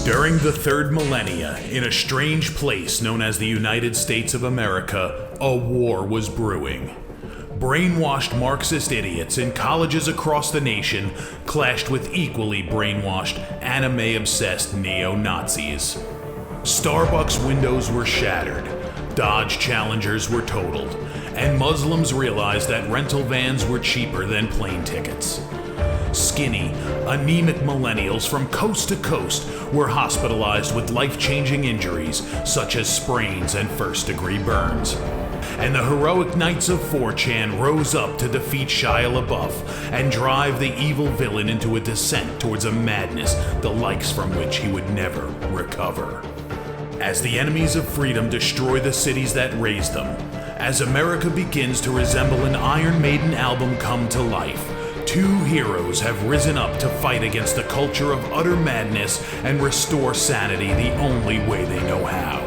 During the third millennia, in a strange place known as the United States of America, a war was brewing. Brainwashed Marxist idiots in colleges across the nation clashed with equally brainwashed, anime-obsessed neo-Nazis. Starbucks windows were shattered, Dodge Challengers were totaled, and Muslims realized that rental vans were cheaper than plane tickets. Skinny, anemic millennials from coast to coast were hospitalized with life-changing injuries such as sprains and first-degree burns. And the heroic knights of 4chan rose up to defeat Shia LaBeouf and drive the evil villain into a descent towards a madness the likes from which he would never recover. As the enemies of freedom destroy the cities that raised them, as America begins to resemble an Iron Maiden album come to life, two heroes have risen up to fight against the culture of utter madness and restore sanity the only way they know how,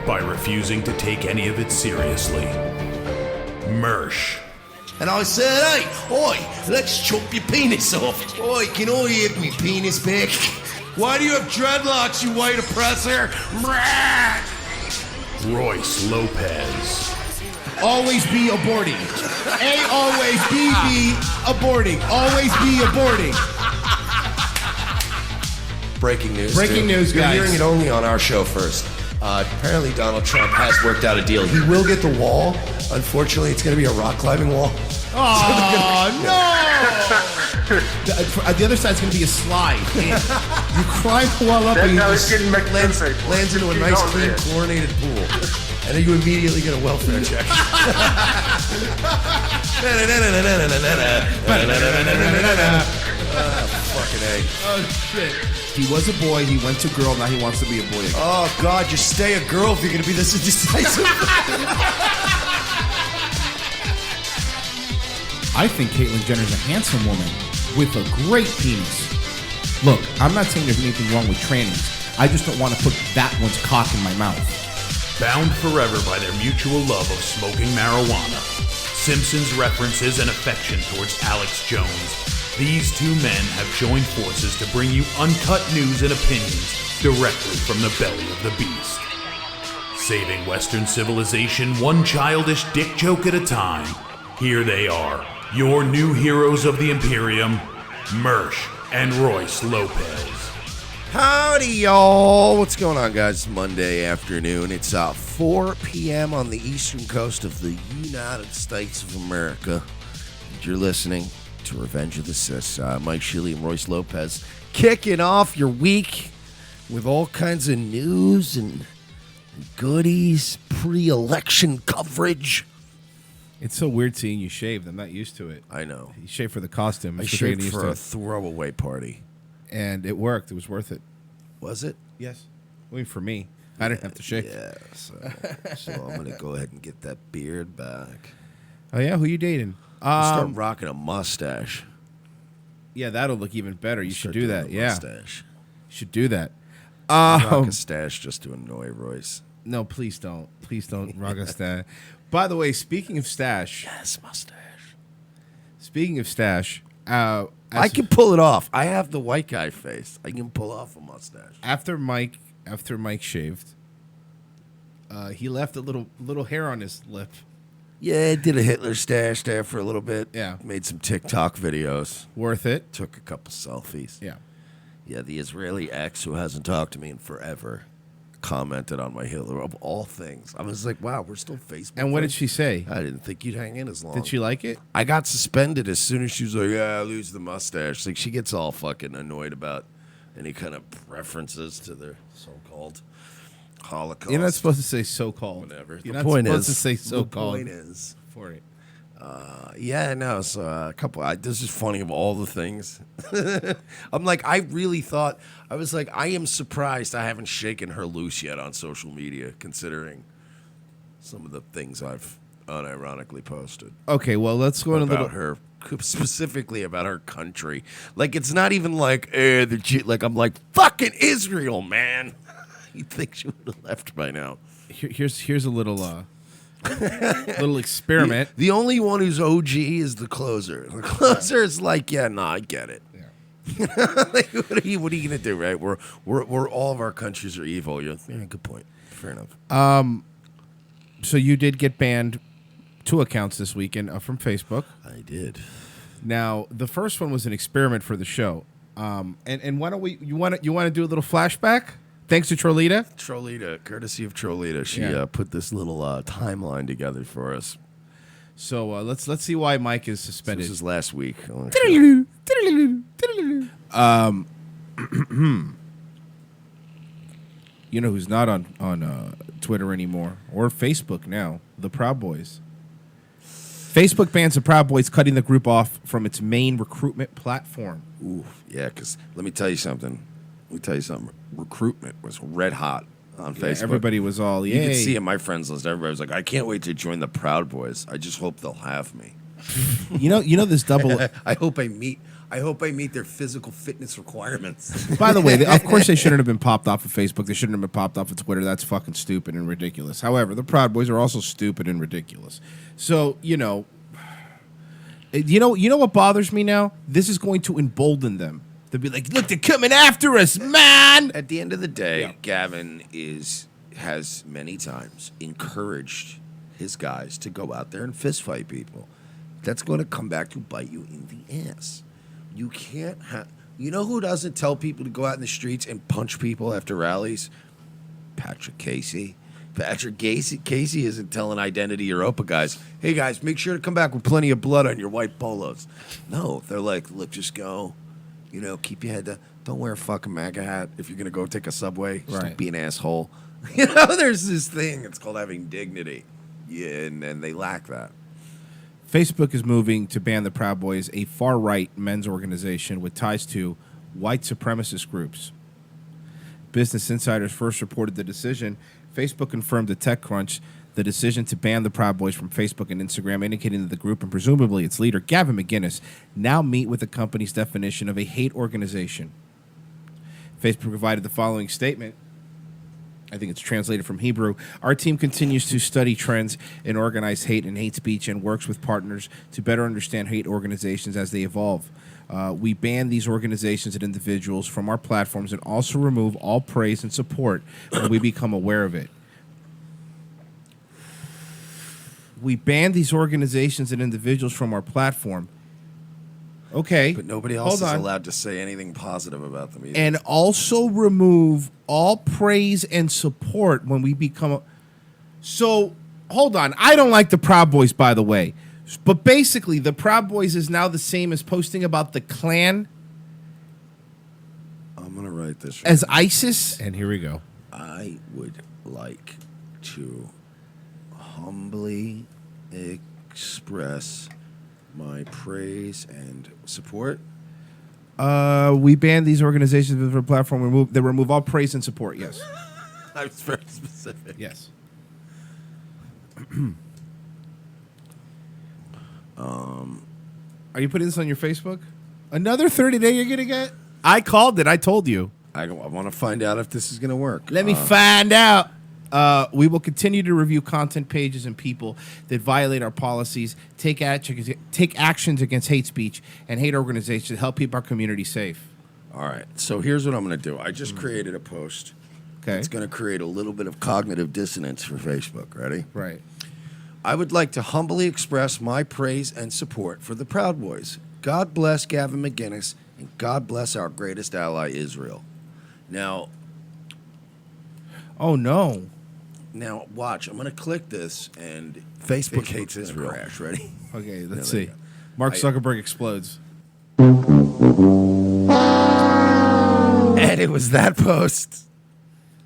by refusing to take any of it seriously. Mersh. And I said, hey, oi, let's chop your penis off. Oi, can I have me penis back? Why do you have dreadlocks, you white oppressor? Royce Lopez. Always be aborting. A always be aborting. Always be aborting. Breaking news. Breaking news, You're guys. hearing it only on our show first. Apparently Donald Trump has worked out a deal. He will get the wall. Unfortunately, it's going to be a rock climbing wall. Oh, no! The other side's going to be a slide. You climb the wall up and you just lands into a nice, clean, chlorinated pool. And then you immediately get a welfare check. Fucking A. Oh, shit. He was a boy, he went to girl, now he wants to be a boy again. Oh, God, just stay a girl if you're going to be this indecisive. I think Caitlyn Jenner's a handsome woman with a great penis. Look, I'm not saying there's anything wrong with trannies. I just don't want to put that one's cock in my mouth. Bound forever by their mutual love of smoking marijuana, Simpsons references and affection towards Alex Jones, these two men have joined forces to bring you uncut news and opinions directly from the belly of the beast. Saving Western civilization one childish dick joke at a time, here they are, your new heroes of the Imperium, Mersh and Royce Lopez. Howdy, y'all. What's going on, guys? It's Monday afternoon. It's 4 p.m. on the eastern coast of the United States of America. And you're listening to Revenge of the Sis. Mike Shilley and Royce Lopez kicking off your week with all kinds of news and goodies, pre-election coverage. It's so weird seeing you shaved. I'm not used to it. I know. You shaved for the costume. I It's what you're shaved used for to. a throwaway party. And it worked. It was worth it. Was it? Yes. I mean, for me. I didn't have to shave. Yeah, so I'm going to go ahead and get that beard back. Oh, yeah? Who you dating? Start rocking a mustache. Yeah, that'll look even better. You should Start do doing that. a Yeah. mustache. You should do that. Rock a stash just to annoy Royce. No, please don't. Please don't rock a stash. By the way, speaking of stash. Yes, mustache. Speaking of stash. I can pull it off. I have the white guy face. I can pull off a mustache. After Mike shaved, he left a little hair on his lip. Yeah, I did a Hitler stash there for a little bit. Yeah. Made some TikTok videos. Worth it. Took a couple selfies. Yeah. Yeah, the Israeli ex who hasn't talked to me in forever commented on my Hitler of all things. I was like, wow, we're still Facebook. And what did friends? she say? I didn't think you'd hang in as long. Did she like it? I got suspended as soon as she was like, yeah, I lose the mustache. Like, she gets all fucking annoyed about any kind of references to their so-called Holocaust. You're not supposed to say so-called. Whatever. You're The not point supposed is, to say so-called. The point is, For it. yeah, no, so a couple, this is funny of all the things. I'm like, I really thought, I was like, I am surprised I haven't shaken her loose yet on social media, considering some of the things I've unironically posted. Okay, well, let's go in a little. About her, specifically about her country. Like, it's not even like, like, I'm like, fucking Israel, man. You'd think she would have left by now. Here's a little little experiment. The only one who's OG is the closer. The closer is like, yeah, no, I get it. Yeah. Like, what are you gonna do, right? We're all of our countries are evil. You're, yeah, good point. Fair enough. So you did get banned 2 accounts this weekend from Facebook. I did. Now the first one was an experiment for the show. And why don't you want to do a little flashback? Thanks to Trolita. Trolita, courtesy of Trolita, she Yeah. put this little timeline together for us. So let's see why Mike is suspended. This is last week. You know who's not on Twitter anymore or Facebook now? The Proud Boys. Facebook bans the Proud Boys, cutting the group off from its main recruitment platform. Ooh, yeah, because let me tell you something. Recruitment was red hot on Facebook. Everybody was all, You could yay. see in my friends list. Everybody was like, "I can't wait to join the Proud Boys. I just hope they'll have me. You know this double. I hope I meet their physical fitness requirements." By the way, of course they shouldn't have been popped off of Facebook. They shouldn't have been popped off of Twitter. That's fucking stupid and ridiculous. However, the Proud Boys are also stupid and ridiculous. So, you know what bothers me now? This is going to embolden them. They'll be like, look, they're coming after us, man. At the end of the day, Yeah. Gavin has many times encouraged his guys to go out there and fist fight people. That's going to come back to bite you in the ass. You can't have. You know who doesn't tell people to go out in the streets and punch people after rallies? Patrick Casey. Casey isn't telling Identity Europa guys, hey guys, make sure to come back with plenty of blood on your white polos. No, they're like, look, just go. You know, keep your head down. Don't wear a fucking MAGA hat if you're going to go take a subway. Just Right. don't be an asshole. You know, there's this thing. It's called having dignity. Yeah, and they lack that. Facebook is moving to ban the Proud Boys, a far-right men's organization with ties to white supremacist groups. Business Insiders first reported the decision. Facebook confirmed to TechCrunch the decision to ban the Proud Boys from Facebook and Instagram, indicating that the group and presumably its leader, Gavin McInnes, now meet with the company's definition of a hate organization. Facebook provided the following statement. I think it's translated from Hebrew. Our team continues to study trends in organized hate and hate speech and works with partners to better understand hate organizations as they evolve. We ban these organizations and individuals from our platforms and also remove all praise and support when we become aware of it. We banned these organizations and individuals from our platform. Okay. But nobody else is hold on. allowed to say anything positive about them either. And also remove all praise and support when we become a... So, hold on. I don't like the Proud Boys, by the way. But basically, the Proud Boys is now the same as posting about the Klan I'm going to write this. as ISIS. And here we go. I would like to humbly express my praise and support. We banned these organizations from our platform. They remove all praise and support. Yes. I was very specific. Yes. Are you putting this on your Facebook? Another 30-day you're going to get? I called it. I told you. I want to find out if this is going to work. Let me find out. We will continue to review content pages and people that violate our policies, take actions against hate speech and hate organizations to help keep our community safe. All right. So here's what I'm going to do. I just created a post. Okay. It's going to create a little bit of cognitive dissonance for Facebook. Ready? Right. I would like to humbly express my praise and support for the Proud Boys. God bless Gavin McInnes, and God bless our greatest ally, Israel. Now, Oh, no. watch. I'm going to click this, and Facebook hates Israel. Crash. Ready? Okay, let's there see. you go. Mark Zuckerberg explodes. And it was that post.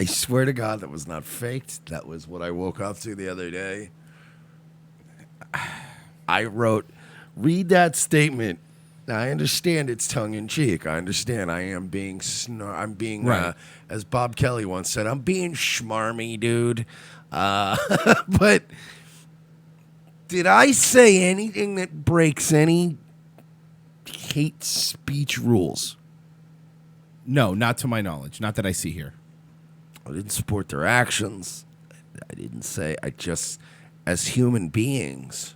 I swear to God, that was not faked. That was what I woke up to the other day. I wrote, read that statement. Now, I understand it's tongue-in-cheek. I understand I am being, Right. as Bob Kelly once said, I'm being schmarmy, dude. But did I say anything that breaks any hate speech rules? No, not to my knowledge. Not that I see here. I didn't support their actions. I didn't say, as human beings,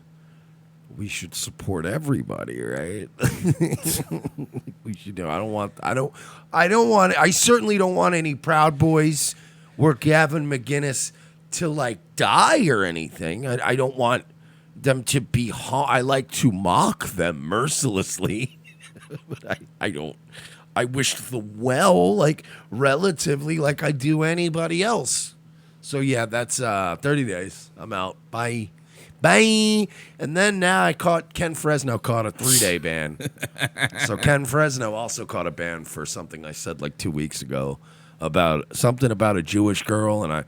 we should support everybody, right? We should know. I certainly don't want any Proud Boys or Gavin McInnes to die or anything. I don't want them to be, I like to mock them mercilessly, but I don't. I wish the well, relatively like I do anybody else. So, yeah, that's 30 days. I'm out. Bye. Bye. And then now Ken Fresno caught a 3-day ban. So Ken Fresno also caught a ban for something I said 2 weeks ago about something about a Jewish girl, and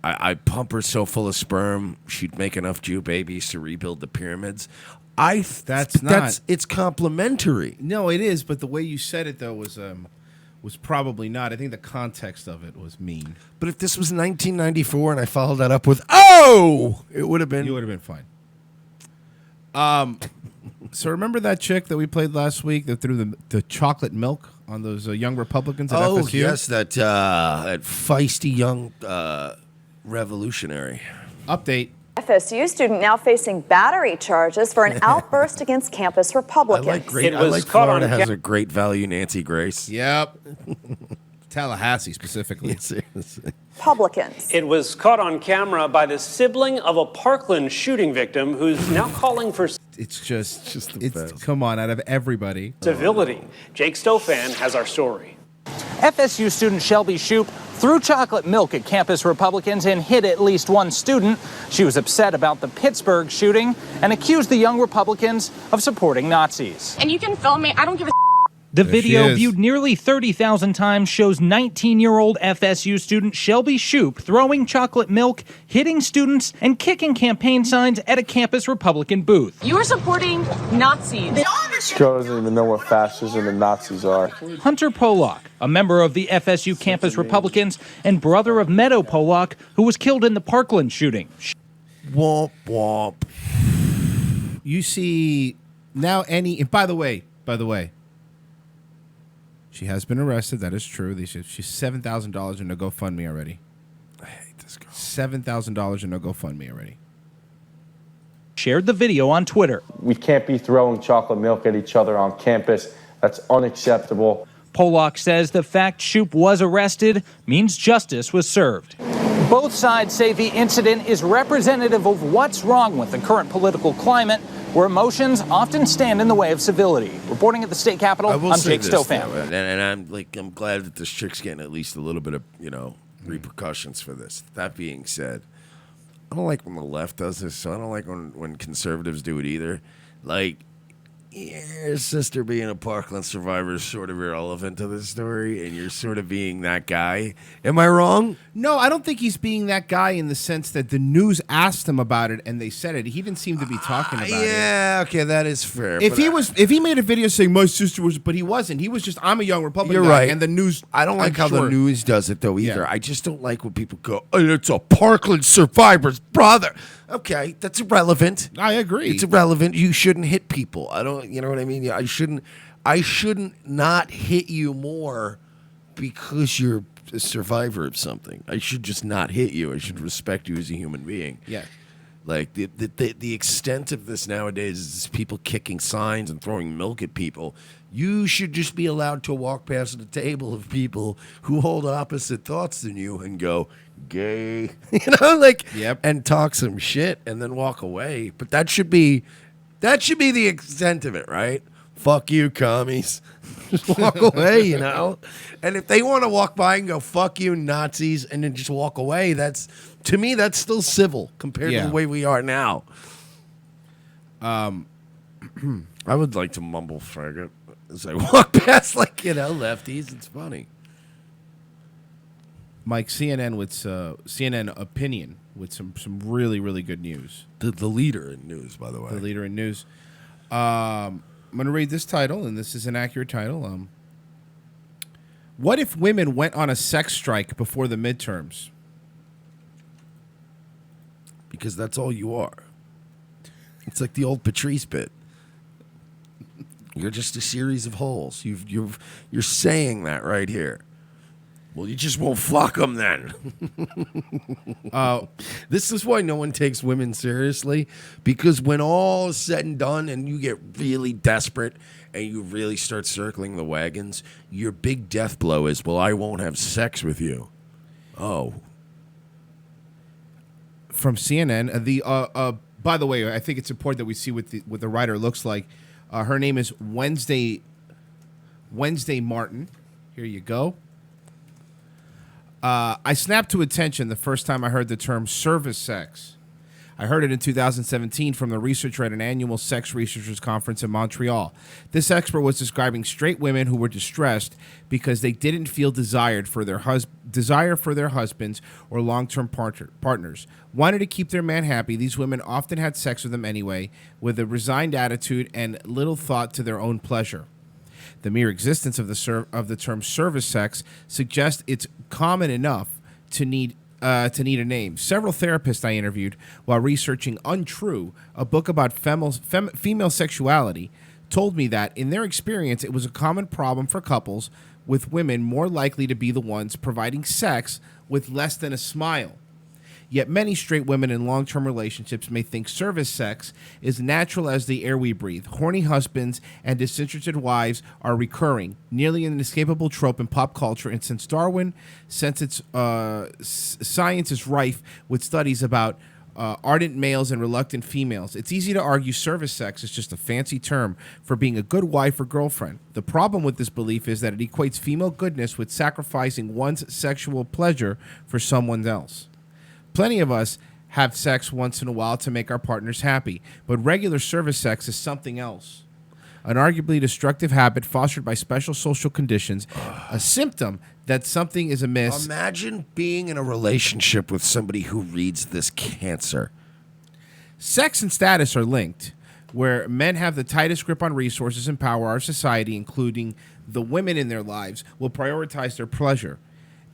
I pump her so full of sperm she'd make enough Jew babies to rebuild the pyramids. It's complimentary. No, it is, but the way you said it though was probably not. I think the context of it was mean. But if this was 1994 and I followed that up with "oh," it would have been. You would have been fine. So remember that chick that we played last week that threw the chocolate milk on those young Republicans at FSU? Yes, that feisty young revolutionary. Update. FSU student now facing battery charges for an outburst against campus Republicans. Florida has a great value, Nancy Grace. Yep. Tallahassee specifically. Seriously. Republicans. It was caught on camera by the sibling of a Parkland shooting victim who's now calling for It's just the best. Come on, out of everybody. civility. Jake Stofan has our story. FSU student Shelby Shoup threw chocolate milk at campus Republicans and hit at least one student. She was upset about the Pittsburgh shooting and accused the young Republicans of supporting Nazis. And you can film me. I don't give a The There she video, is. viewed nearly 30,000 times, shows 19-year-old FSU student Shelby Shoup throwing chocolate milk, hitting students, and kicking campaign signs at a campus Republican booth. You are supporting Nazis. Girl doesn't even know what fascism and Nazis are. Hunter Polak, a member of the FSU campus Republicans and brother of Meadow Polak, who was killed in the Parkland shooting. Womp womp. You see now and by the way, she has been arrested. That is true. She's $7,000 in a GoFundMe already. I hate this girl. $7,000 in a GoFundMe already. Shared the video on Twitter. We can't be throwing chocolate milk at each other on campus. That's unacceptable. Polak says the fact Shoup was arrested means justice was served. Both sides say the incident is representative of what's wrong with the current political climate, where emotions often stand in the way of civility. Reporting at the state capitol, I'm Jake Stofan. And I'm glad that this chick's getting at least a little bit of, repercussions for this. That being said, I don't like when the left does this, so I don't like when conservatives do it either. Like, your sister being a Parkland survivor is sort of irrelevant to this story, and you're sort of being that guy. Am I wrong? No, I don't think he's being that guy in the sense that the news asked him about it and they said it. He didn't seem to be talking about it. Yeah, okay, that is fair. If he made a video saying my sister was, but he wasn't. He was just, I'm a young Republican. You're guy, right. And the news. I don't like how the news does it though either. Yeah. I just don't like when people go, "Oh, it's a Parkland survivor's brother." Okay, that's irrelevant. I agree. It's irrelevant. You shouldn't hit people. I don't. You know what I mean? I shouldn't not hit you more because you're a survivor of something. I should just not hit you. I should respect you as a human being. Yeah. Like the extent of this nowadays is people kicking signs and throwing milk at people. You should just be allowed to walk past the table of people who hold opposite thoughts than you and go, gay, Yep. and talk some shit and then walk away. But that should be the extent of it, right? Fuck you, commies. Just walk away, And if they want to walk by and go, fuck you, Nazis, and then just walk away, to me, that's still civil compared to the way we are now. I would like to mumble faggot as I walk past, lefties. It's funny. Mike, CNN opinion with some really, really good news. The leader in news, by the way. The leader in news. I'm going to read this title, and this is an accurate title. What if women went on a sex strike before the midterms? Because that's all you are. It's like the old Patrice bit. You're just a series of holes. You're saying that right here. Well, you just won't fuck them then. This is why no one takes women seriously, because when all is said and done and you get really desperate and you really start circling the wagons, your big death blow is, well, I won't have sex with you. Oh. From CNN, by the way, I think it's important that we see what the writer looks like. Her name is Wednesday Martin. Here you go. I snapped to attention the first time I heard the term service sex. I heard it in 2017 from the researcher at an annual sex researchers conference in Montreal. This expert was describing straight women who were distressed because they didn't feel desire for their husbands or long-term partners. Wanted to keep their man happy, these women often had sex with them anyway, with a resigned attitude and little thought to their own pleasure. The mere existence of the term service sex suggests it's common enough to need a name. Several therapists I interviewed while researching Untrue, a book about female sexuality, told me that in their experience it was a common problem for couples, with women more likely to be the ones providing sex with less than a smile. Yet many straight women in long-term relationships may think service sex is natural as the air we breathe. Horny husbands and disinterested wives are recurring, nearly an inescapable trope in pop culture. And since Darwin, science is rife with studies about ardent males and reluctant females, it's easy to argue service sex is just a fancy term for being a good wife or girlfriend. The problem with this belief is that it equates female goodness with sacrificing one's sexual pleasure for someone else. Plenty of us have sex once in a while to make our partners happy, but regular service sex is something else. An arguably destructive habit fostered by special social conditions, a symptom that something is amiss. Imagine being in a relationship with somebody who reads this cancer. Sex and status are linked, where men have the tightest grip on resources and power. Our society, including the women in their lives, will prioritize their pleasure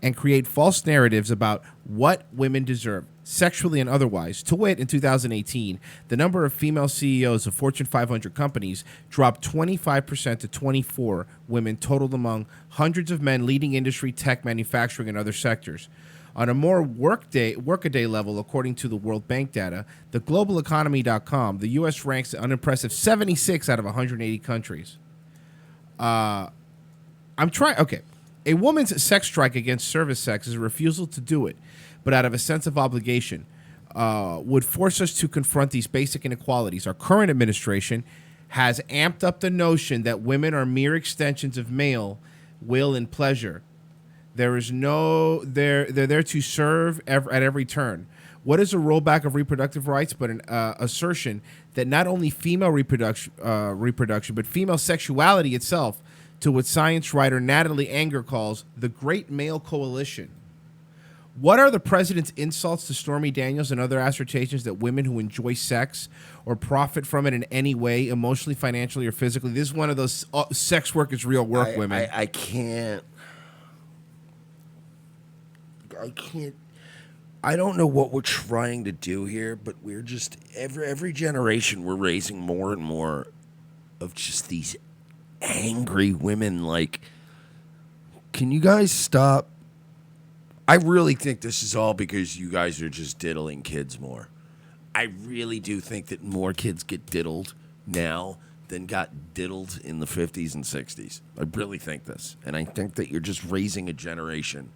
and create false narratives about what women deserve, sexually and otherwise. To wit, in 2018, the number of female CEOs of Fortune 500 companies dropped 25% to 24 women totaled among hundreds of men leading industry, tech, manufacturing, and other sectors. On a more workaday level, according to the World Bank data, the globaleconomy.com, the U.S. ranks an unimpressive 76 out of 180 countries. Okay. A woman's sex strike against service sex is a refusal to do it, but out of a sense of obligation, would force us to confront these basic inequalities. Our current administration has amped up the notion that women are mere extensions of male will and pleasure. They're there to serve at every turn. What is a rollback of reproductive rights but an assertion that not only female reproduction, but female sexuality itself, to what science writer Natalie Anger calls the Great Male Coalition? What are the president's insults to Stormy Daniels and other assertions that women who enjoy sex or profit from it in any way, emotionally, financially, or physically? This is one of those sex work is real work women. I can't. I don't know what we're trying to do here, but we're just every generation we're raising more and more of just these angry women. Like, can you guys stop? I really think this is all because you guys are just diddling kids more. I really do think that more kids get diddled now than got diddled in the 50s and 60s. I really think this. And I think that you're just raising a generation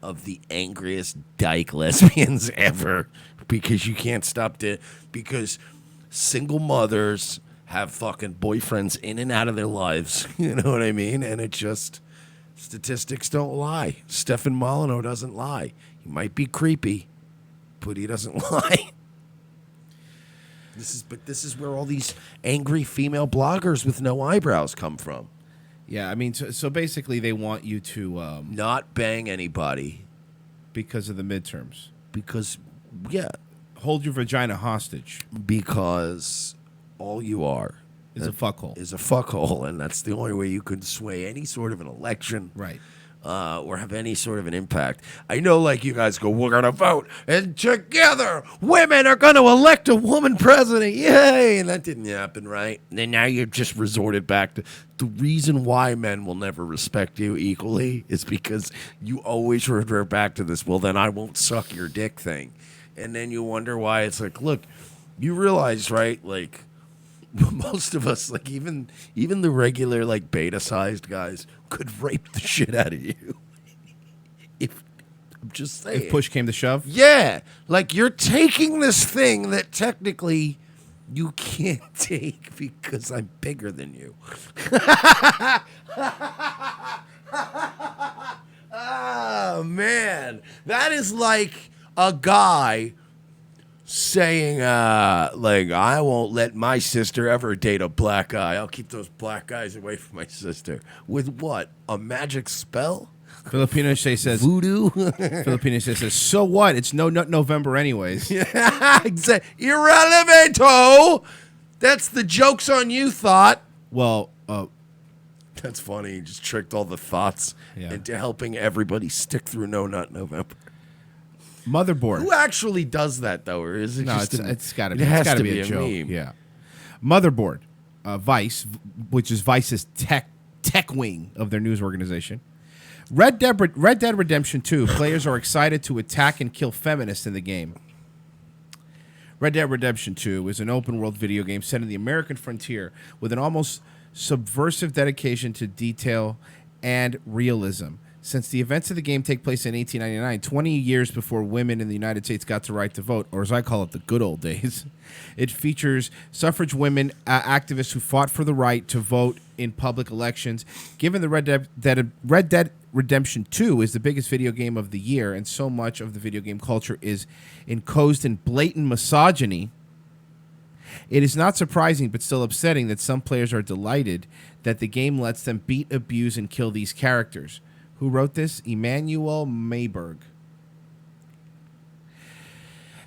of the angriest dyke lesbians ever because you can't stop because single mothers have fucking boyfriends in and out of their lives. You know what I mean? And it just... Statistics don't lie. Stefan Molyneux doesn't lie. He might be creepy, but he doesn't lie. This is where all these angry female bloggers with no eyebrows come from. Yeah, I mean, so basically they want you to... not bang anybody. Because of the midterms. Because, yeah. Hold your vagina hostage. Because all you are... Is a fuckhole. Is a fuckhole, and that's the only way you could sway any sort of an election. Right. Or have any sort of an impact. I know, like, you guys go, we're going to vote, and together, women are going to elect a woman president. Yay! And that didn't happen, right? And then now you've just resorted back to the reason why men will never respect you equally is because you always revert back to this, well, then I won't suck your dick thing. And then you wonder why it's like, look, you realize, right, like, most of us, like even the regular like beta-sized guys, could rape the shit out of you. If I'm just saying, if push came to shove, yeah, like you're taking this thing that technically you can't take because I'm bigger than you. Oh man, that is like a guy saying, like, I won't let my sister ever date a black guy. I'll keep those black guys away from my sister. With what? A magic spell? Filipino says voodoo. Filipino says, so what? It's no nut November anyways. Yeah, exactly. Irrelevant. That's the joke's on you thought. Well, that's funny. He just tricked all the thoughts into helping everybody stick through No Nut November. Motherboard. Who actually does that though, or is it just? It's got to be. It has It's got to be a joke. meme. Yeah. Motherboard, Vice, which is Vice's tech wing of their news organization. Red Dead Redemption 2. Players are excited to attack and kill feminists in the game. Red Dead Redemption 2 is an open-world video game set in the American frontier with an almost subversive dedication to detail and realism. Since the events of the game take place in 1899, 20 years before women in the United States got the right to vote, or as I call it, the good old days, it features suffrage women activists who fought for the right to vote in public elections. Given the Red Dead Redemption 2 is the biggest video game of the year, and so much of the video game culture is enclosed in blatant misogyny, it is not surprising but still upsetting that some players are delighted that the game lets them beat, abuse, and kill these characters. Who wrote this? Emmanuel Mayberg.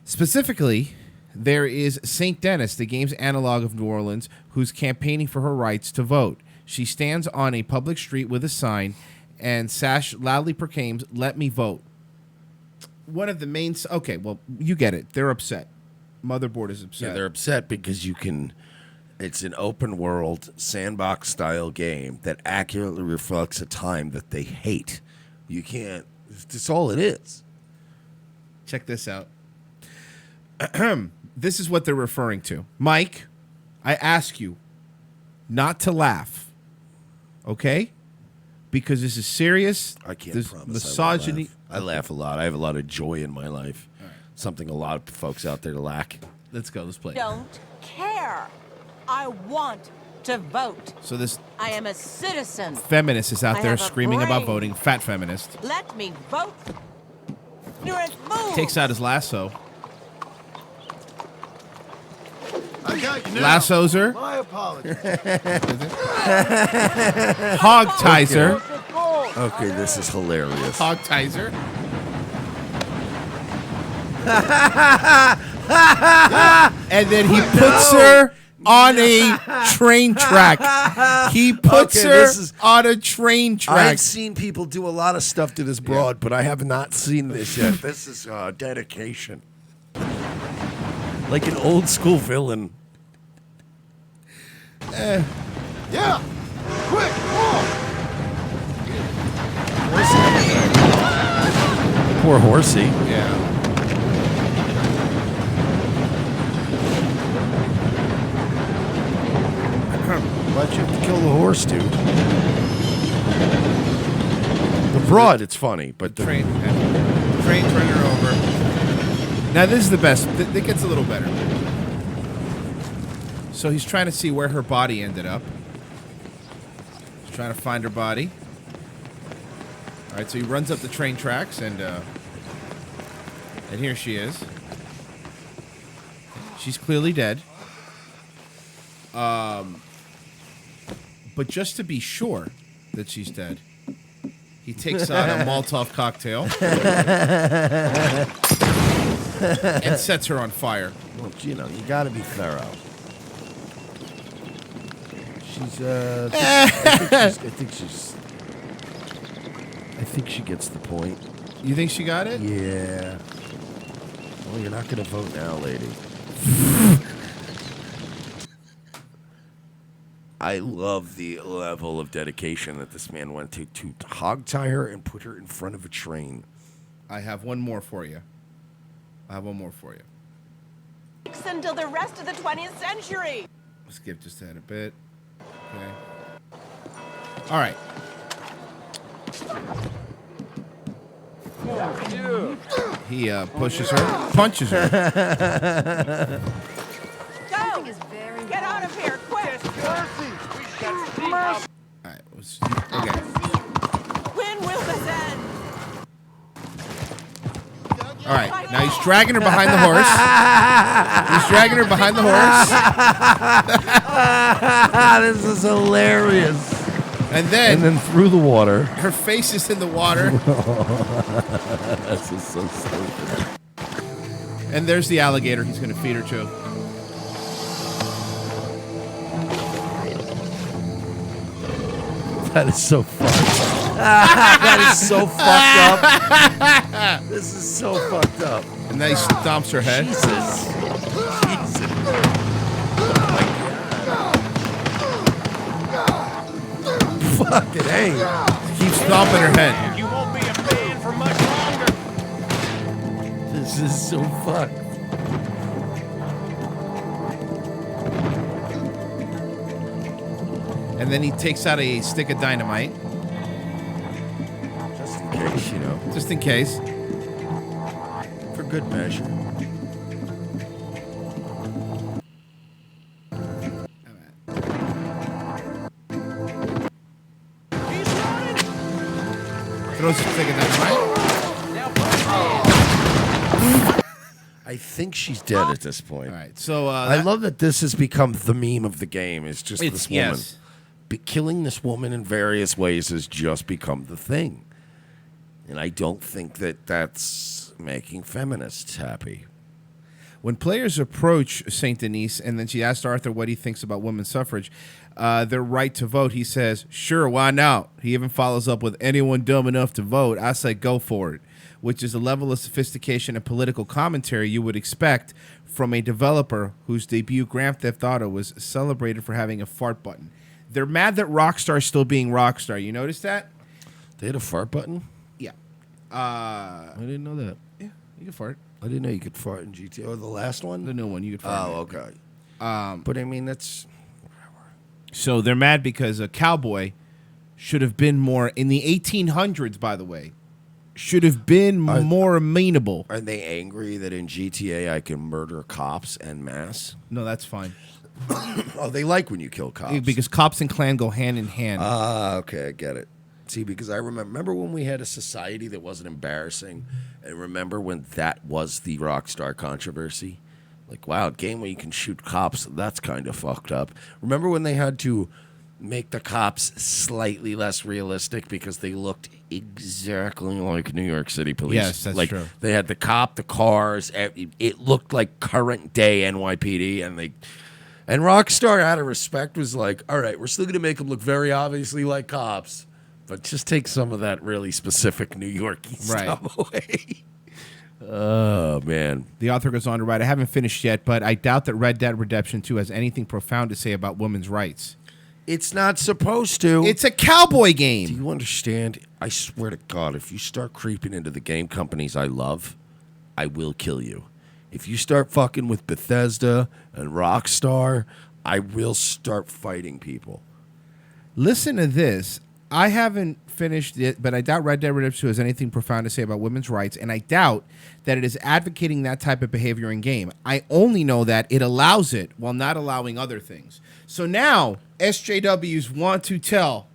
Specifically, there is St. Denis, the game's analog of New Orleans, who's campaigning for her rights to vote. She stands on a public street with a sign and sash loudly proclaims, "Let me vote." One of the main... Okay, well, you get it. They're upset. Motherboard is upset. Yeah, they're upset because you can... It's an open world, sandbox style game that accurately reflects a time that they hate. You can't, that's all it is. Check this out. This is what they're referring to. Mike, I ask you not to laugh. Okay? because this is serious. I can't There's promise misogyny. I laugh a lot. I have a lot of joy in my life. Something a lot of folks out there lack. Let's go. Let's play. Don't care. I want to vote. So this I am a citizen. feminist is out I there have a screaming about brain. voting. Fat feminist. Let me vote. You're a fool. Takes out his lasso. I got you now. Lassos her. My apologies. Hog ties her. Okay, this is hilarious. Hog ties her. And then he puts her on a train track. He puts Okay, her this is- on a train track. I've seen people do a lot of stuff to this broad, but I have not seen this yet. This is dedication. Like an old school villain. Yeah. Quick. Poor horsey. Yeah. Why'd you have to kill the horse, dude? The broad, it's funny, but the Train turning her over. Now this is the best. It gets a little better. So he's trying to see where her body ended up. He's trying to find her body. All right, so he runs up the train tracks, and here she is. She's clearly dead. But just to be sure that she's dead, he takes out a Molotov cocktail and sets her on fire. well, you know, you got to be thorough. She's I think she gets the point. You think she got it? Yeah. Well, you're not going to vote now, lady. I love the level of dedication that this man went to hog tie her and put her in front of a train. I have one more for you. Until the rest of the 20th century. Skip just ahead a bit. Okay. All right. He pushes her, punches her. Go. Get out of here, quick. All right. Okay. When will this end? All right. Now he's dragging her behind the horse. He's dragging her behind the horse. This is hilarious. And then through the water. her face is in the water. This is so stupid. And there's the alligator he's going to feed her to. That is so fucked. That is so fucked up. This is so fucked up. And then he stomps her head. Jesus. Fucking hey. Keeps stomping her head. You won't be a man for much longer. This is so fucked. And then he takes out a stick of dynamite. Just in case, you know. Just in case. For good measure. Throws a stick of dynamite. I think she's dead at this point. All right. So I love that this has become the meme of the game. It's just this woman. Yes. Killing this woman in various ways has just become the thing. And I don't think that that's making feminists happy. When players approach St. Denis and then she asks Arthur what he thinks about women's suffrage, their right to vote, he says, sure, why not? He even follows up with anyone dumb enough to vote. I say go for it, which is a level of sophistication and political commentary you would expect from a developer whose debut Grand Theft Auto was celebrated for having a fart button. They're mad that Rockstar's still being Rockstar. You notice that? They had a fart button? Yeah. I didn't know that. Yeah, you can fart. I didn't know you could fart in GTA. Oh, the last one? The new one, you could fart. Oh, okay. But I mean, that's... So they're mad because a cowboy should have been more in the 1800s. By the way, should have been more amenable. Are they angry that in GTA I can murder cops en masse? No, that's fine. Oh, they like when you kill cops. Because cops and clan go hand in hand. Ah, okay, I get it. See, because I remember when we had a society that wasn't embarrassing, and remember when that was the Rockstar controversy? Like, wow, a game where you can shoot cops, that's kind of fucked up. Remember when they had to make the cops slightly less realistic because they looked exactly like New York City police? Yes, that's like, true. They had the cop, the cars, it looked like current day NYPD, and Rockstar, out of respect, was like, all right, we're still going to make them look very obviously like cops, but just take some of that really specific New York-y stuff away. Oh, man. The author goes on to write, I haven't finished yet, but I doubt that Red Dead Redemption 2 has anything profound to say about women's rights. It's not supposed to. It's a cowboy game. Do you understand? I swear to God, if you start creeping into the game companies I love, I will kill you. If you start fucking with Bethesda and Rockstar, I will start fighting people. Listen to this. I haven't finished it, but I doubt Red Dead Redemption 2 has anything profound to say about women's rights, and I doubt that it is advocating that type of behavior in game. I only know that it allows it while not allowing other things. So now SJWs want to tell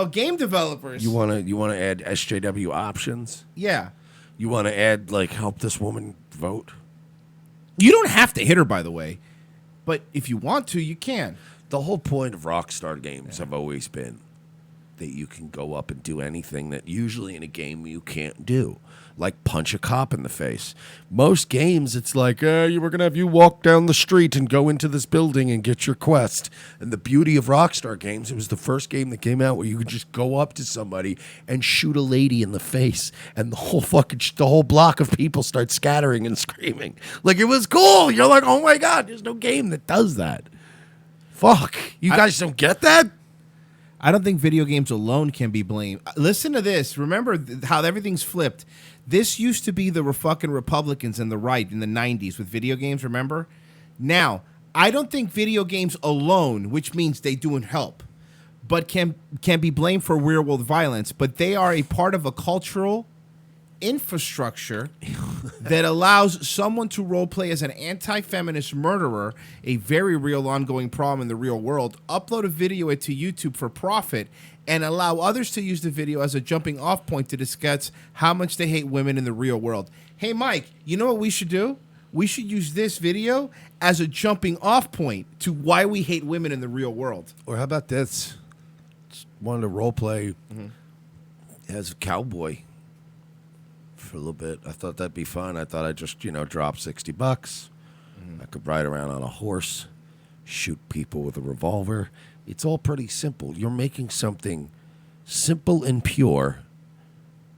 game developers. You want to add SJW options? Yeah. You want to add, like, help this woman vote? You don't have to hit her, by the way, but if you want to, you can. The whole point of Rockstar games have always been that you can go up and do anything that usually in a game you can't do, like punch a cop in the face. Most games, it's like, we're going to have you walk down the street and go into this building and get your quest. And the beauty of Rockstar games, it was the first game that came out where you could just go up to somebody and shoot a lady in the face, and the whole block of people start scattering and screaming. Like, it was cool. You're like, oh my God, there's no game that does that. Fuck. You guys don't get that? I don't think video games alone can be blamed. Listen to this. Remember how everything's flipped. This used to be the fucking Republicans and the right in the 90s with video games, remember? Now, I don't think video games alone, which means they do help, but can be blamed for real-world violence, but they are a part of a cultural infrastructure that allows someone to roleplay as an anti-feminist murderer, a very real ongoing problem in the real world, upload a video to YouTube for profit, and allow others to use the video as a jumping off point to discuss how much they hate women in the real world. Hey, Mike, you know what we should do? We should use this video as a jumping off point to why we hate women in the real world. Or how about this? Just wanted to roleplay as a cowboy for a little bit. I thought that'd be fun. I thought I'd just, drop $60. I could ride around on a horse, shoot people with a revolver. It's all pretty simple. You're making something simple and pure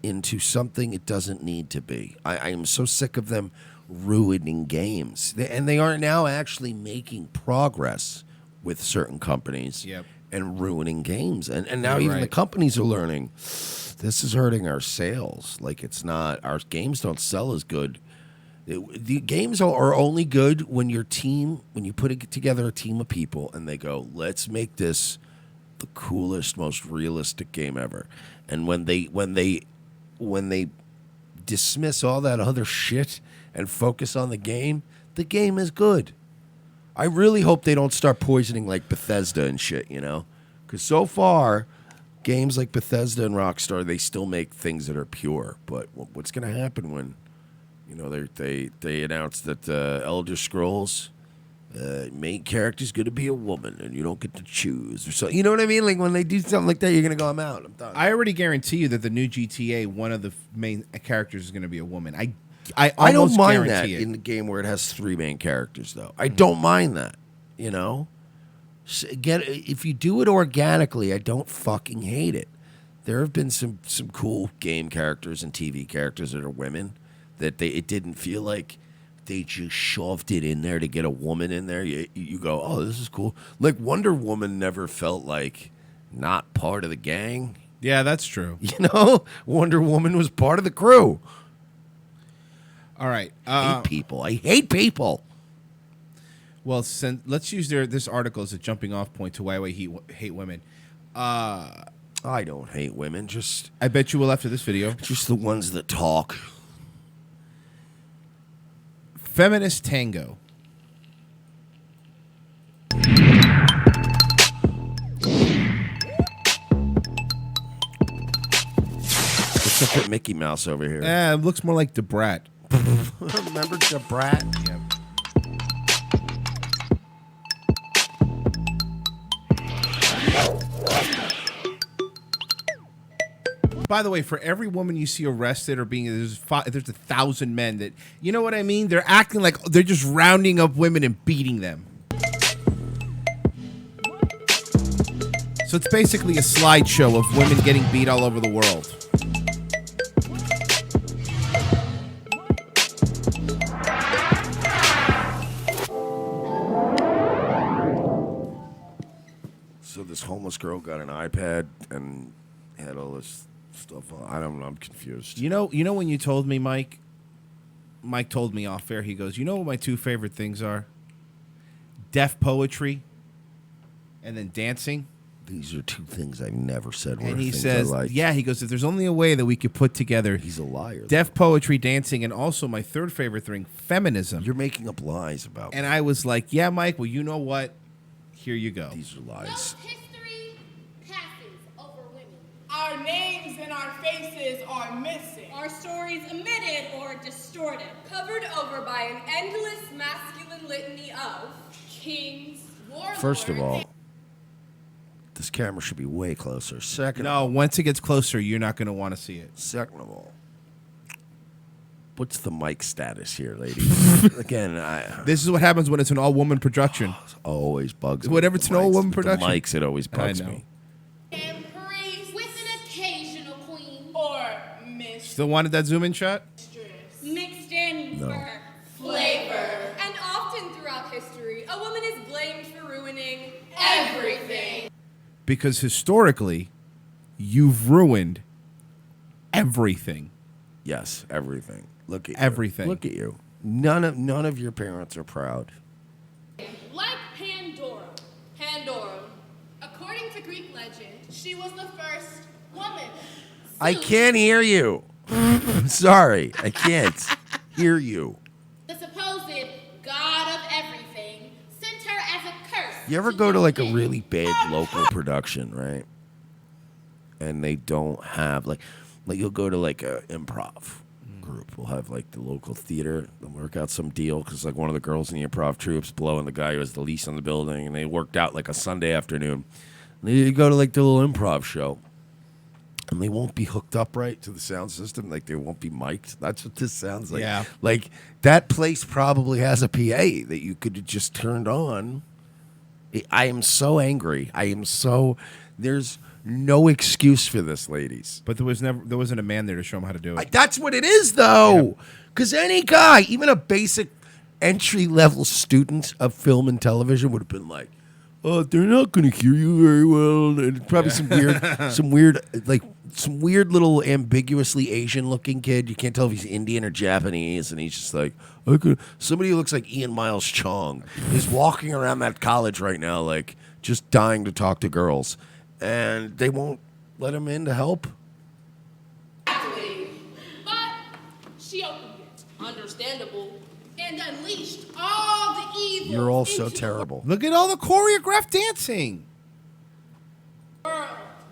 into something it doesn't need to be. I am so sick of them ruining games. They are now actually making progress with certain companies and ruining games. And now even the companies are learning, this is hurting our sales. Like, it's not, our games don't sell as good. The games are only good when you put together a team of people and they go, let's make this the coolest, most realistic game ever. And when they dismiss all that other shit and focus on the game is good. I really hope they don't start poisoning like Bethesda and shit, because so far, games like Bethesda and Rockstar, they still make things that are pure. But what's going to happen when, they announce that Elder Scrolls main character's going to be a woman and you don't get to choose or so? You know what I mean? Like, when they do something like that, you're going to go, I'm out. I'm done. I already guarantee you that the new GTA, one of the main characters is going to be a woman. I don't mind that it. in the game where it has three main characters, though. I don't mind that, If you do it organically, I don't fucking hate it. There have been some cool game characters and TV characters that are women that it didn't feel like they just shoved it in there to get a woman in there. You go, oh, this is cool. Like, Wonder Woman never felt like not part of the gang. Yeah, that's true. Wonder Woman was part of the crew. All right. I hate people. Well, let's use this article as a jumping off point to why we hate women. I don't hate women. Just I bet you will after this video. just the ones that talk. Feminist Tango. Let's look at Mickey Mouse over here. It looks more like the Brat. Remember the Brat? Yeah. By the way, for every woman you see arrested or being there's 1,000 men that you know what I mean. They're acting like they're just rounding up women and beating them. So it's basically a slideshow of women getting beat all over the world. So this homeless girl got an iPad and had all this stuff on. I don't know. I'm confused. You know when you told me, Mike told me off air, he goes, you know what my two favorite things are? Deaf poetry and then dancing. These are two things I've never said. And he says, yeah, he goes, if there's only a way that we could put together. He's a liar. Deaf poetry, dancing, and also my third favorite thing, feminism. You're making up lies about And I was like, yeah, Mike, well, you know what? Here you go. These are lies. History passes over women. Our names and our faces are missing. Our stories omitted or distorted. Covered over by an endless masculine litany of kings, warlords. First of all, this camera should be way closer. Second, No, once it gets closer, you're not going to want to see it. Second of all, what's the mic status here, ladies? Again, This is what happens when it's an all-woman production. always bugs me. Whatever with it's the an mics. all-woman With the production. mics, it always bugs I know. me. And priest with an occasional queen. Or mistress. Still wanted that zoom-in shot? Mixed in for flavor. And often throughout history, a woman is blamed for ruining everything. Because historically, you've ruined everything. Yes, everything. Look at Everything. You. Look at you. None of your parents are proud. Like Pandora, according to Greek legend, she was the first woman. I Zeus, can't hear you. I'm sorry. I can't hear you. the supposed god of everything, sent her as a curse. You ever go to like a really bad local production, right? And they don't have like you'll go to like a improv group. We'll have like the local theater. They'll work out some deal because like one of the girls in the improv troupe's blowing the guy who has the lease on the building, and they worked out like a Sunday afternoon. And you go to like the little improv show, and they won't be hooked up right to the sound system. Like they won't be mic'd. That's what this sounds like. Yeah. Like that place probably has a PA that you could have just turned on. I am so angry. There's no excuse for this, ladies. But there wasn't a man there to show him how to do it. That's what it is, though. Because any guy, even a basic entry-level student of film and television would have been like, oh, they're not going to hear you very well. And probably some weird little ambiguously Asian-looking kid. You can't tell if he's Indian or Japanese. And he's just like, somebody who looks like Ian Miles Chong is walking around that college right now, like, just dying to talk to girls. And they won't let him in to help. But she opened it, understandable, and unleashed all the evil. You're all so into the terrible. Look at all the choreographed dancing. world.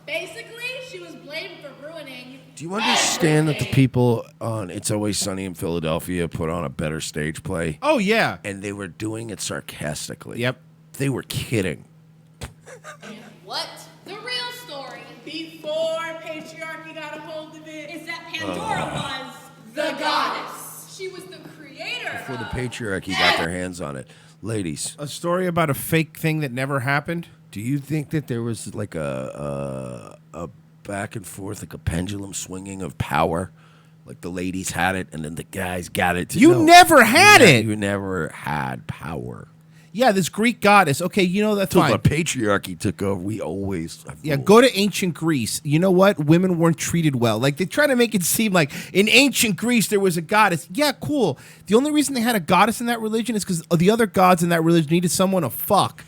Basically, she was blamed for ruining. Do you understand that the people on It's Always Sunny in Philadelphia put on a better stage play? Oh, yeah. And they were doing it sarcastically. Yep. They were kidding. What? The real story Before patriarchy got a hold of it. Is that Pandora was the goddess. She was the creator. Before the patriarchy got their hands on it. Ladies, A story about a fake thing that never happened? do you think that there was like a back and forth, like a pendulum swinging of power? Like the ladies had it and then the guys got it too? You No. never had it. You never had power. Yeah, this Greek goddess. Okay, you know, that's Until fine. the patriarchy took over, we always have Yeah, ruled. go to ancient Greece. You know what? Women weren't treated well. Like, they try to make it seem like in ancient Greece there was a goddess. Yeah, cool. The only reason they had a goddess in that religion is because the other gods in that religion needed someone to fuck.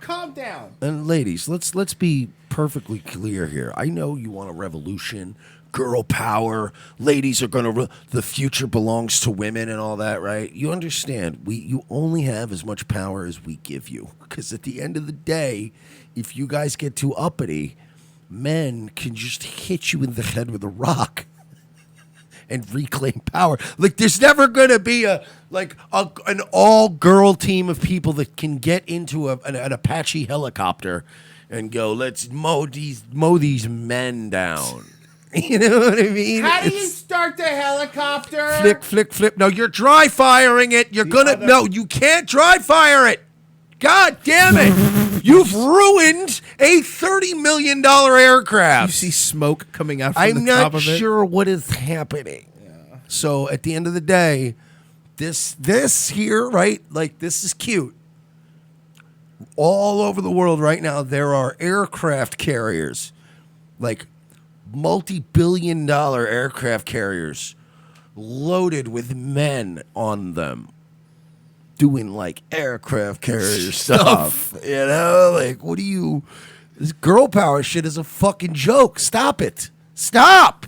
Calm down. And ladies, let's be perfectly clear here. I know you want a revolution, girl power. Ladies are gonna. The future belongs to women and all that, right? You understand? You only have as much power as we give you. Because at the end of the day, if you guys get too uppity, men can just hit you in the head with a rock and reclaim power. Like there's never gonna be an all girl team of people that can get into an Apache helicopter and go, let's mow these men down. You know what I mean? How do you start the helicopter? Flick, flick, flip. No, you're dry firing it. No, you can't dry fire it. God damn it. You've ruined a $30 million aircraft. You see smoke coming out from I'm the top not of it? sure what is happening. Yeah. So at the end of the day, this here, right? Like this is cute. All over the world right now, there are aircraft carriers, like multi-billion-dollar aircraft carriers loaded with men on them doing like aircraft carrier stuff. Like what do you... This girl power shit is a fucking joke. Stop it. Stop.